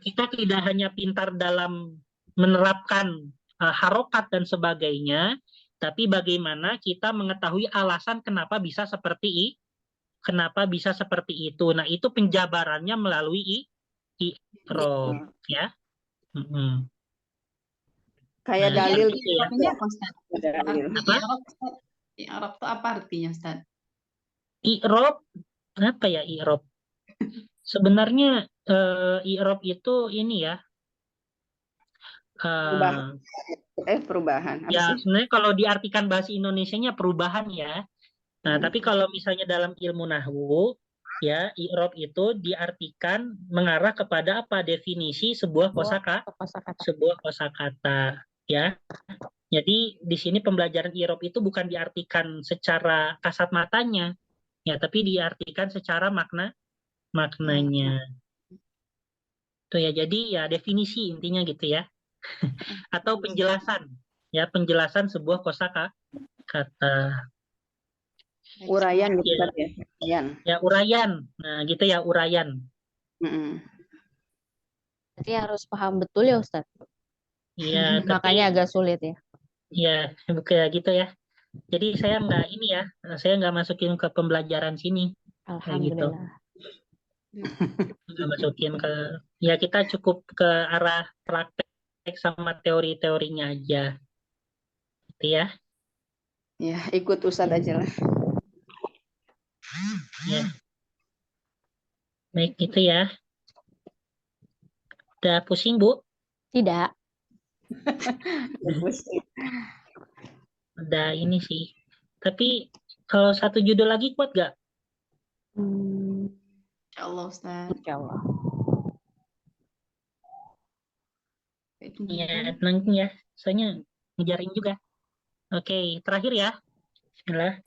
Kita tidak hanya pintar dalam menerapkan harokat dan sebagainya, tapi bagaimana kita mengetahui alasan kenapa bisa seperti itu. Nah, itu penjabarannya melalui i'rob, ya. Kayak Nah, dalil gitu ya. Artinya apa, Ustaz? Dalil. Apa? I'rab itu apa artinya, Ustaz? I'rob apa ya i'rob? Sebenarnya i'rob itu ini ya. Perubahan. Apa Ya, sih? sebenarnya kalau diartikan bahasa Indonesianya perubahan ya. Nah, tapi kalau misalnya dalam ilmu nahwu, ya, i'rob itu diartikan mengarah kepada apa? Definisi sebuah kosakata, ya. Jadi di sini pembelajaran i'rab itu bukan diartikan secara kasat matanya, ya, tapi diartikan secara maknanya. Tuh ya, jadi ya definisi intinya gitu ya. Atau penjelasan, ya, penjelasan sebuah kosakata. Uraian gitu Ya, Ustaz ya. Uraian. ya uraian. Nah, gitu ya, uraian. Mm-mm. Berarti harus paham betul ya Ustadz. Iya, tapi Makanya agak sulit ya. ya kayak gitu ya. Jadi saya nggak masukin ke pembelajaran sini kayak gitu. Alhamdulillah. Nggak masukin ke, ya kita cukup ke arah praktek sama teori-teorinya aja, gitu ya. Ya, ikut Ustaz aja lah. Ya, baik itu ya. Udah pusing Bu? Tidak. Udah ini sih. Tapi kalau satu judul lagi kuat gak? Insya Allah Ustaz. Insya Allah. Ya, tenang ya. Soalnya ngejaring juga. Oke, terakhir ya. Bismillah.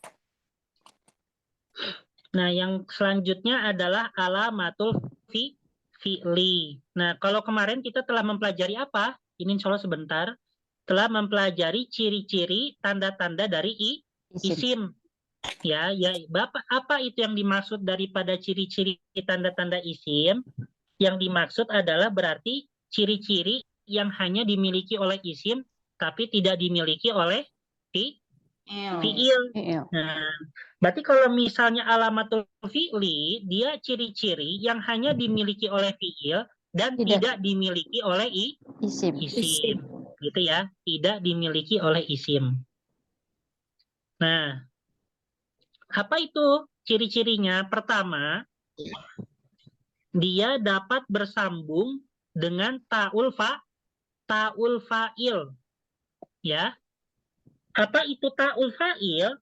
Nah, yang selanjutnya adalah alamatul fi'li. Nah, kalau kemarin kita telah mempelajari apa? Ini insya Allah sebentar. Telah mempelajari ciri-ciri tanda-tanda dari isim. Ya, Bapak, apa itu yang dimaksud daripada ciri-ciri tanda-tanda isim? Yang dimaksud adalah berarti ciri-ciri yang hanya dimiliki oleh isim, tapi tidak dimiliki oleh fi'il. Nah, berarti kalau misalnya alamatul fi'li, dia ciri-ciri yang hanya dimiliki oleh fi'il dan tidak dimiliki oleh Isim. isim. Gitu ya, tidak dimiliki oleh isim. Nah, apa itu ciri-cirinya? Pertama, dia dapat bersambung dengan ta'ul fa'il. Ya. Apa itu ta'ul fa'il?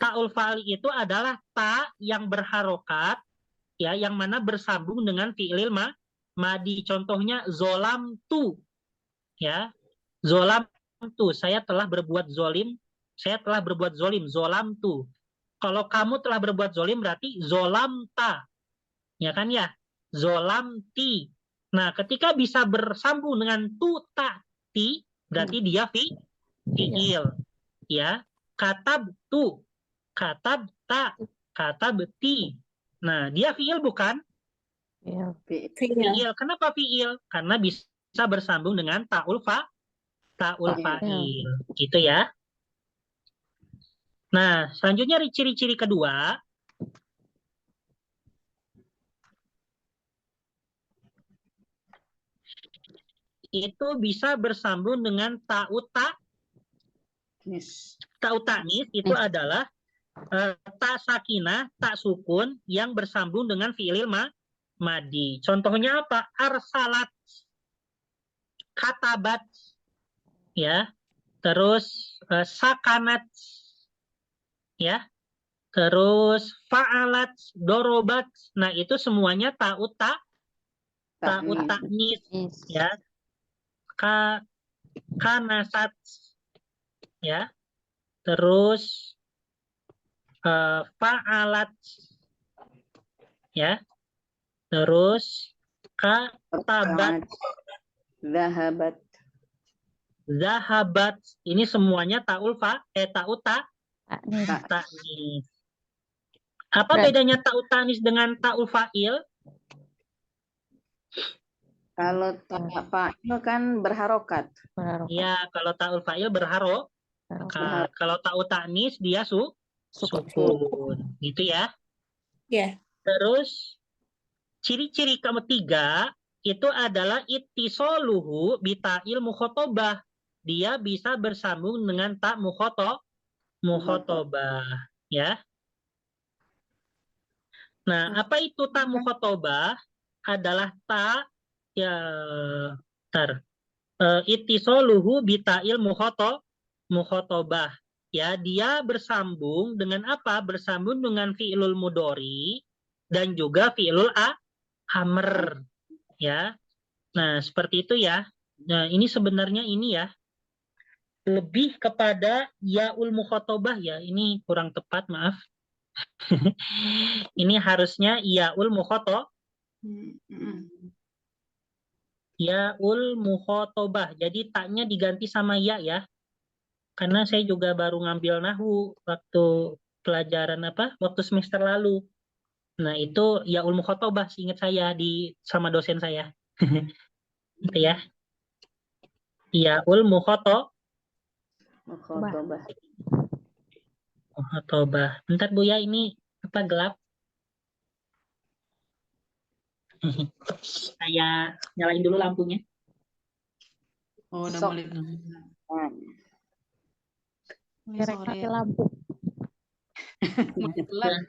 Ta'ul fa'il itu adalah ta yang berharokat, ya, yang mana bersambung dengan fi'il madi. Contohnya zolam tu, ya, zolam tu, saya telah berbuat zolim, zolam tu. Kalau kamu telah berbuat zolim berarti zolam ta, ya kan ya, zolam ti. Nah, ketika bisa bersambung dengan tu ta ti, berarti dia fi'il, ya. Katab tu, katab ta, katab ti. Nah, dia fi'il bukan? Fi'il. Kenapa fi'il? Karena bisa bersambung dengan ta'ul fa'il. Gitu ya. Nah, selanjutnya ciri-ciri kedua. Itu bisa bersambung dengan ta'utanis. Itu adalah ta sakinah, ta sukun yang bersambung dengan fi'il madi. Contohnya apa? Arsalat, katabat, ya. Terus sakanat, ya. Terus fa'alat, dorobat. Nah, itu semuanya ta'utanis, ya. Kanasat, ya. Terus fa'alat, ya. Terus katabat, zahabat. Ini semuanya ta'utanis. Apa bedanya ta'utanis dengan ta'ul fa'il? Kalau fa'il kan berharokat. Ya, kalau ta'ul fa'il berharokat. Kalau ta'utanis dia sukun. Gitu ya. Ya. Terus ciri-ciri ketiga itu adalah ittisoluhu bita'il mukhotobah. Dia bisa bersambung dengan ta mukhotobah, ya. Nah, apa itu ta mukhotobah? Adalah ta, ya, ittisoluhu bita'il mukhotobah. Ya, dia bersambung dengan apa? Bersambung dengan fi'ilul mudhari dan juga fi'ilul amr, ya. Nah, seperti itu ya. Nah, ini sebenarnya ini ya. lebih kepada yaul mukhatabah ya. Ini kurang tepat, maaf. Ini harusnya yaul mukhatabah. Yaul mukhatabah. Jadi taknya diganti sama ya ya. Karena saya juga baru ngambil nahu waktu pelajaran waktu semester lalu. Nah, itu yaul mukhatabah seingat saya sama dosen saya. Gitu ya. Yaul Mukhotobah. mukhatabah. Bentar Bu ya, ini gelap. Saya nyalain dulu lampunya. Oh, udah Sok. mulai Kerek sore mati ya. lampu. Mulai gelap.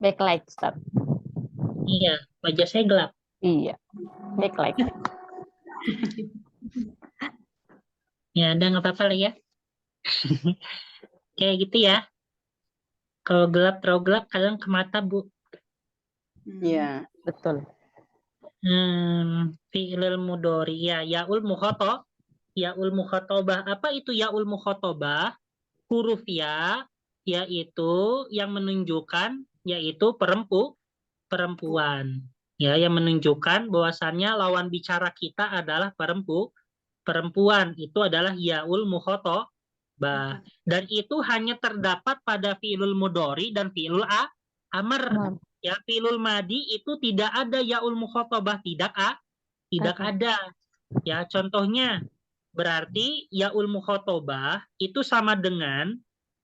Backlight, Ustaz. Iya, wajah saya gelap. Iya. Backlight. Ya, udah nggak apa-apa lah ya. Kayak gitu ya. Kalau gelap, terlalu gelap, kadang ke mata, Bu. Ya. Betul. Fi'lil mudhari ya, yaul mukhatabah. Yaul mukhatabah. Apa itu yaul mukhatabah? Huruf ya, yaitu yang menunjukkan yaitu perempuan. Ya, yang menunjukkan bahwasannya lawan bicara kita adalah perempuan. Itu adalah yaul mukhatabah. Dan itu hanya terdapat pada fi'lul mudhari dan fi'lul amr. Ya, fi'lul madi itu tidak ada yaul mukhatabah, tidak ada. Ya, contohnya berarti yaul mukhatabah itu sama dengan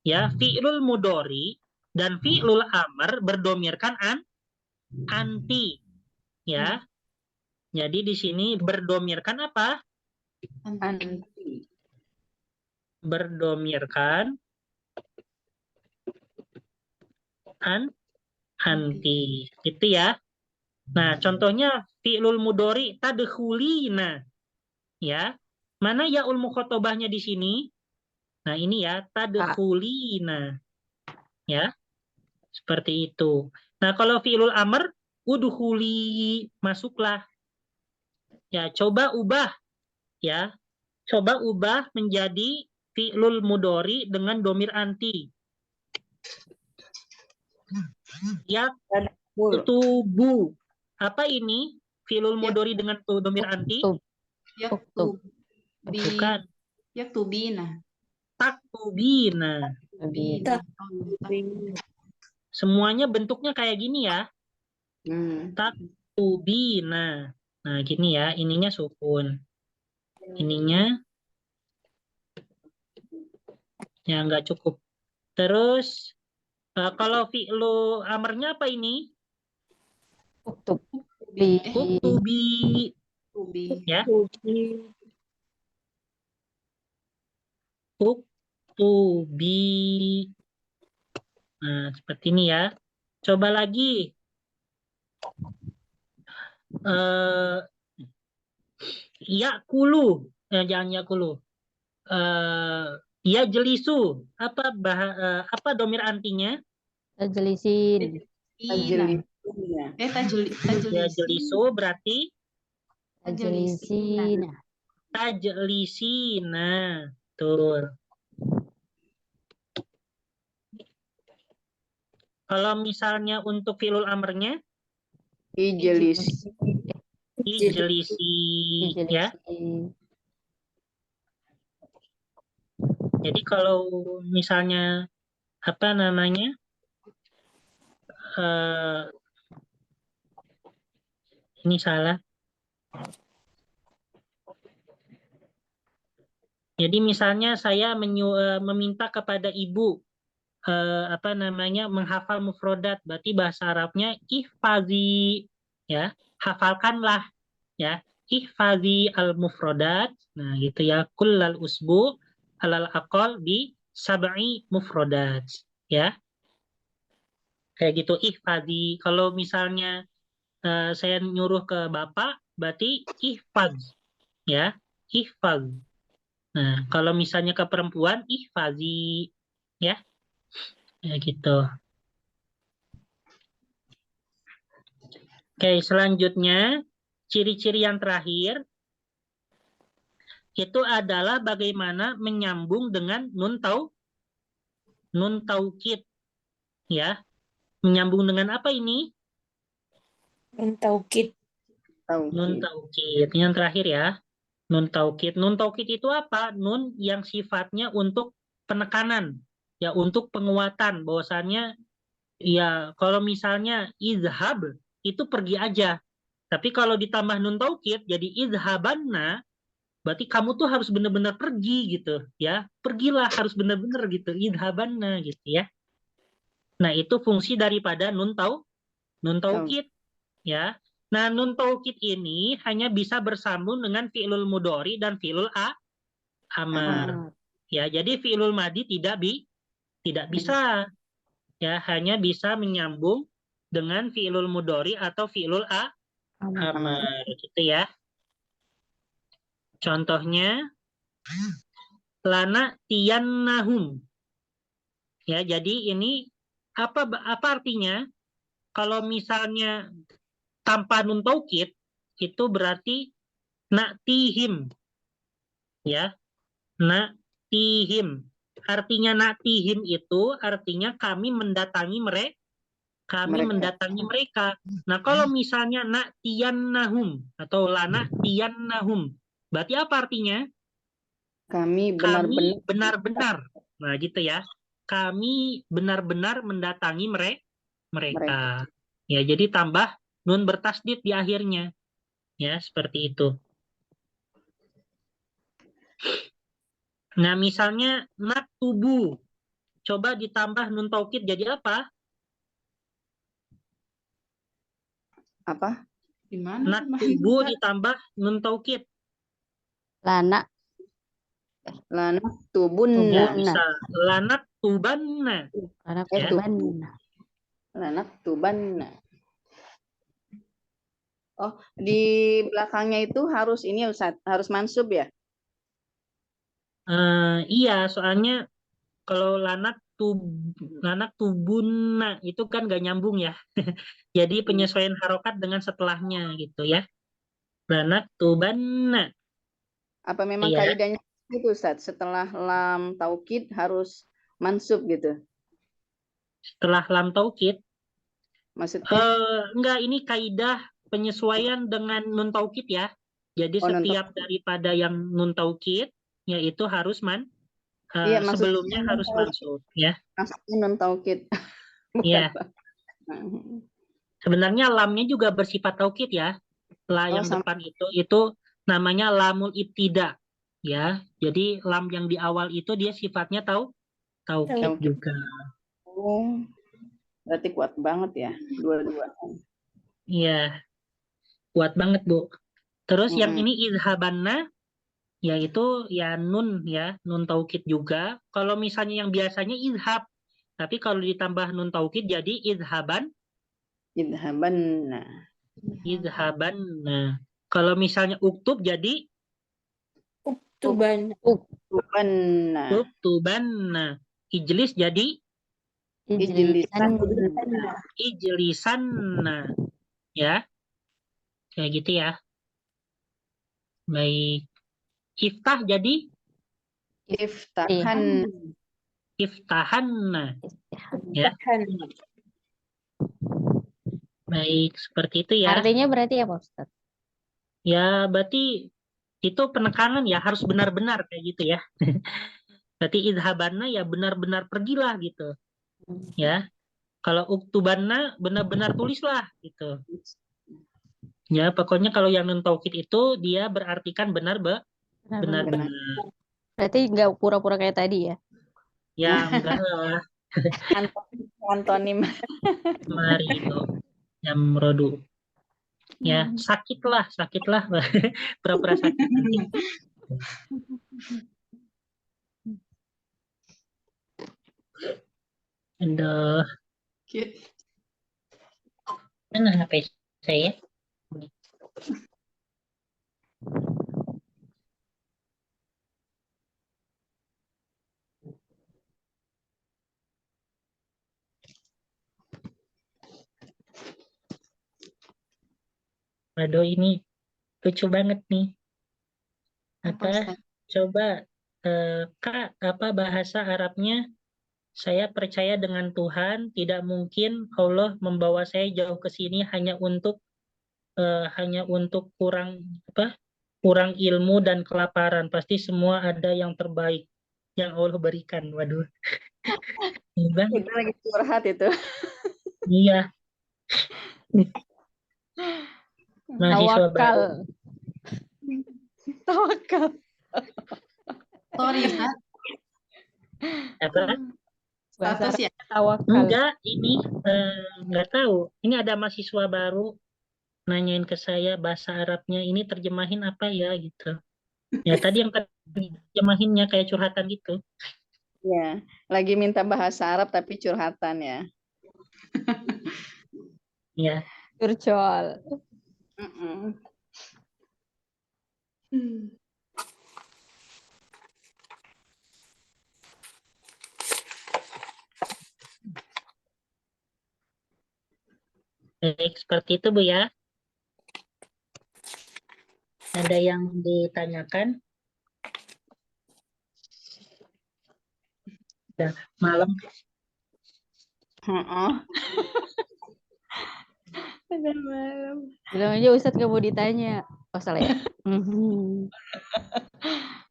ya fi'lul mudhari dan fi'lul amr berdomirkan anti. Ya. Jadi di sini berdomirkan apa? Anti. Berdomirkan anti. Gitu ya. Nah, contohnya fi'lul mudhari tadkhulina. Ya. Mana yaul mukhatabahnya di sini? Nah, ini ya tadkhulina. Ya. Seperti itu. Nah, kalau fi'lul amr udkhuli, masuklah. Ya, coba ubah ya. Coba ubah menjadi fi'lul mudhari dengan domir anti. Ya, tubuh. Apa ini? Fi'lul mudhari dengan domir anti? Bukan. Yaktubina. Taktubina. Semuanya bentuknya kayak gini ya. Taktubina. Nah, gini ya. Ininya sukun. Ininya ya nggak cukup. Terus kalau fi'lu amarnya apa ini? Uktubi. Ya. Uktubi. Nah, seperti ini ya. Coba lagi. Yakulu. Jangan yakulu. Ya jelisu. Apa domir antinya? Tajlisin. Ya jelisu berarti Tajlisina. tajlisina. Betul. Kalau misalnya untuk fi'lul amrnya ijlisi ya. Jadi kalau misalnya apa namanya? Ini salah. Jadi misalnya saya meminta kepada ibu menghafal mufrodat, berarti bahasa Arabnya ihfazi, ya, hafalkanlah, ya, ihfazi al mufrodat. Nah, gitu ya, kullal usbu alal aqal bi sab'i mufrodat, ya. Kayak gitu ihfazi. Kalau misalnya saya nyuruh ke bapak, berarti ihfaz, ya, ihfaz. Nah, kalau misalnya ke perempuan, ihfazi, ya, ya gitu. Oke, selanjutnya ciri-ciri yang terakhir itu adalah bagaimana menyambung dengan nun taukid, ya. Menyambung dengan apa ini? Nun taukid. Nun Taukid. taukid. Yang terakhir ya. Nun taukid. Nun taukid itu apa? Nun yang sifatnya untuk penekanan, ya, untuk penguatan. Bahwasannya ya kalau misalnya izhab itu pergi aja. Tapi kalau ditambah nun taukid jadi izhabanna, berarti kamu tuh harus benar-benar pergi gitu, ya. Pergilah harus benar-benar gitu, izhabanna gitu ya. Nah, itu fungsi daripada nun taukid, ya. Nah, nun taukid ini hanya bisa bersambung dengan fi'lul mudhari dan fi'lul amar. Ya, jadi fi'lul madi tidak bisa, ya, hanya bisa menyambung dengan fi'lul mudhari atau fi'lul amar gitu ya. Contohnya lana tiyannahum. Ya, jadi ini apa artinya? Kalau misalnya tanpa nun taukid itu berarti natihim, ya. Natihim. Artinya natihim itu artinya kami mendatangi mereka. Nah, kalau misalnya natiyannahum atau lana tiyannahum, berarti apa artinya? Kami Kami benar-benar benar-benar. Nah, gitu ya. Kami benar-benar mendatangi mereka. Ya, jadi tambah nun bertasdid di akhirnya. Ya, seperti itu. Nah, misalnya naktubu. Coba ditambah nun taukid jadi apa? apa? Gimana? Naktubu ditambah nun taukid. Lana Lana Ya, tubunna. bisa. Lanak tubanna. karena Ya. tuban. Lana tubanna. Oh, di belakangnya itu harus ini ya Ustaz, harus mansub ya? Iya, soalnya kalau lanak tubunna itu kan gak nyambung ya. Jadi penyesuaian harokat dengan setelahnya gitu ya. Lanak tubanna. Apa memang Iya. kaidahnya itu Ustaz, setelah lam taukid harus mansub gitu? Setelah lam taukid, Maksudnya enggak, ini kaidah penyesuaian dengan nun taukid ya. Jadi oh, non setiap daripada yang nun taukid yaitu harus iya, maksudnya sebelumnya non harus taukid. mansub ya. Maksudnya non taukid. Iya. Sebenarnya lamnya juga bersifat taukid ya. La Oh, yang sama. depan itu namanya lamul ibtida ya. Jadi lam yang di awal itu dia sifatnya taukid Taukid. juga. Oh, berarti kuat banget ya dua-dua. Iya, kuat banget Bu. Terus yang Mm-mm. ini izhabanna yaitu ya nun taukid juga. Kalau misalnya yang biasanya izhab, tapi kalau ditambah nun taukid jadi Idhabanna. izhabanna. Kalau misalnya uktub jadi Tuban. Tubanna. uktubanna. Ijlis jadi Ijlisan. ijlisanna. Ya, kayak gitu ya. Baik. Iftah jadi Iftahan. iftahanna. Ya, baik. Seperti itu ya. Artinya berarti apa Ustaz? Ya, berarti itu penekanan ya, harus benar-benar kayak gitu ya. Berarti idhabanna ya benar-benar pergilah gitu. Ya. Kalau uktubanna benar-benar tulislah gitu. Ya, pokoknya kalau yang non taukid itu dia berartikan benar-benar. Berarti nggak pura-pura kayak tadi ya? Ya, enggak lah. Antonim. Mari itu. Yamrodu. Ya, sakitlah. Pura-pura sakit nanti. Aduh, mana HP saya? Aduh, ini lucu banget nih. Apa, Apa? Ustaz? Coba Kak, apa bahasa Arabnya? Saya percaya dengan Tuhan, tidak mungkin Allah membawa saya jauh ke sini hanya untuk kurang ilmu dan kelaparan. Pasti semua ada yang terbaik yang Allah berikan. Waduh, iya, Kita lagi curhat itu. iya, mahasiswa Tawakal. baru. Tawakal. Sorry, Ustaz. Apa? Bahasa Status ya. Arabnya tawakal. Enggak, ini nggak tahu. Ini ada mahasiswa baru nanyain ke saya bahasa Arabnya ini terjemahin apa ya gitu. Ya tadi yang terjemahinnya kayak curhatan gitu. Ya, lagi minta bahasa Arab tapi curhatan ya. Ya, Curcol. Mm-mm. baik seperti itu Bu ya. Ada yang ditanyakan? Udah malam. Heeh. Udah malam. Bilang aja Ustadz gak mau ditanya. Oh salah ya.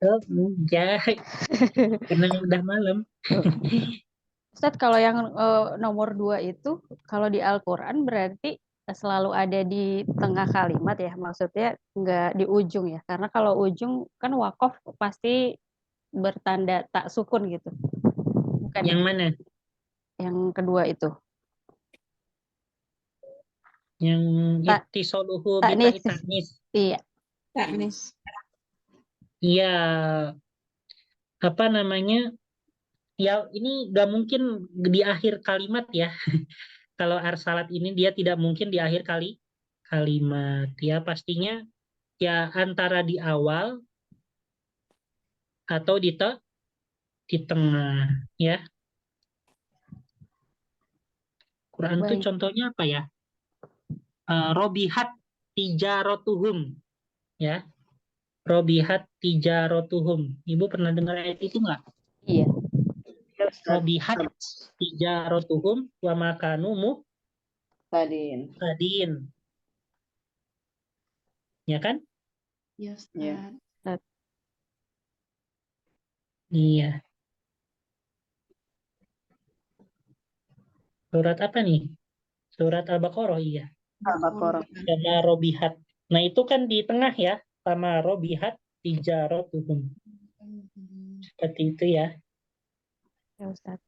Oh, enggak. Karena udah malam. Ustadz kalau yang nomor 2 itu kalau di Al-Quran berarti selalu ada di tengah kalimat ya, maksudnya nggak di ujung ya, karena kalau ujung kan wakof pasti bertanda tak sukun gitu, bukan Yang ya? mana? Yang kedua itu Yang Tak- ittisoluhu taknis. bitaknis. Iya. Taknis. Iya, apa namanya? Ya ini nggak mungkin di akhir kalimat ya. Kalau arsalat ini dia tidak mungkin di akhir kalimat. Ya pastinya ya antara di awal atau di tengah ya. Quran itu Baik. contohnya apa ya? Robihat tijarotuhum ya. Robihat tijarotuhum. Ibu pernah dengar ayat itu nggak? Iya. Ya, Ustaz. Robihat tijarotuhum wa makanu Tadin. muhtadin. Ya kan? Ya, Ya. Ustaz. Iya. Surat apa nih? Surat Al-Baqarah, iya. Al-Baqarah. Sama robihat. Nah itu kan di tengah ya. Sama robihat tijarotuhum. Seperti itu ya. Ya Ustadz.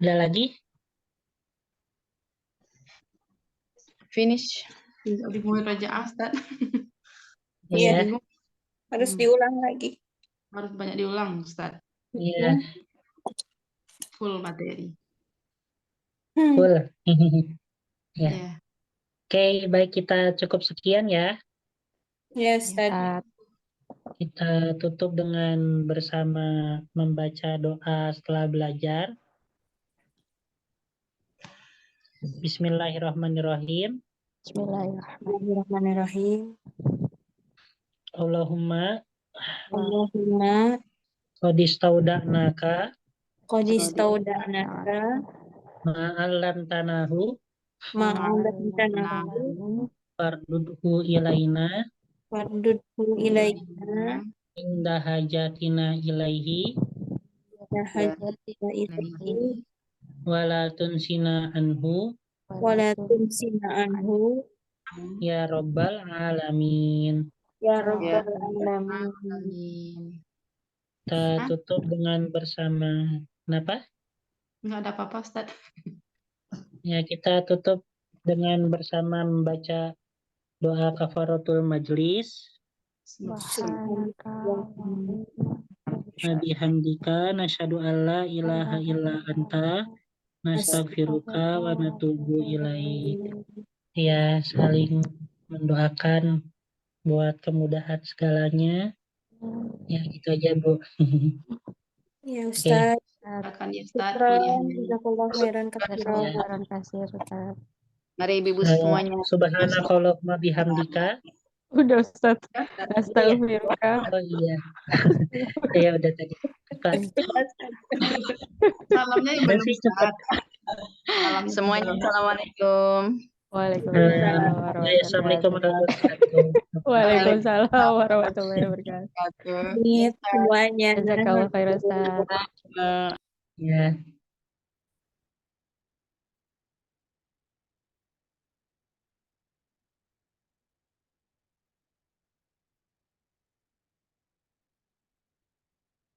Ada lagi? Finish. Tidak dimulai Raja Ustaz. Iya. Bingung. Harus diulang lagi. Harus banyak diulang, Ustaz. Iya. Full materi. Full. Ya. Ya. Oke, baik kita cukup sekian ya. Ya, Ustaz. Ustadz. Kita tutup dengan bersama membaca doa setelah belajar. Bismillahirrahmanirrahim. Bismillahirrahmanirrahim. Allahumma Allahumma qad istauda'naka qad istauda'naka ma'allamtanahu ma'alamtanahu fardudhu ilaina fardudhu ilaina inda hajatina ilaihi hajatina ilaihi wala tunsina anhu wala tumsina anhu ya rabbal alamin. ya rabbal alamin. Amin. Kita tutup dengan bersama kenapa? Enggak ada apa-apa, Ustaz. Ya, kita tutup dengan bersama membaca doa kafaratul majlis. Bihamdika nasyhadu alla ilaha illa anta nastaghfiruka wa natubu ilaik. Ya, saling mendoakan buat kemudahan segalanya. Ya, gitu aja, Bu. Ya, Ustaz. Akan ya, Ustaz, Syukran, kuliahnya. jazakallah khairan katsiran. Terima kasih Ustadz. Mari ibu semuanya. Subhanakallahumma bihamdika Udah Ustaz. Ya, Astagfirullah. Oh iya. Ya udah tadi. Kan. Salamnya yang Udah belum sih Ustaz. cepat. Salamnya semuanya belum. assalamualaikum. Waalaikumsalam Assalamualaikum warahmatullahi wabarakatuh. warahmatullahi wabarakatuh. Waalaikumsalam warahmatullahi wabarakatuh. Wabarakatuh. Amit semuanya. Jazakallah khairan Ustaz. Eh, Ya.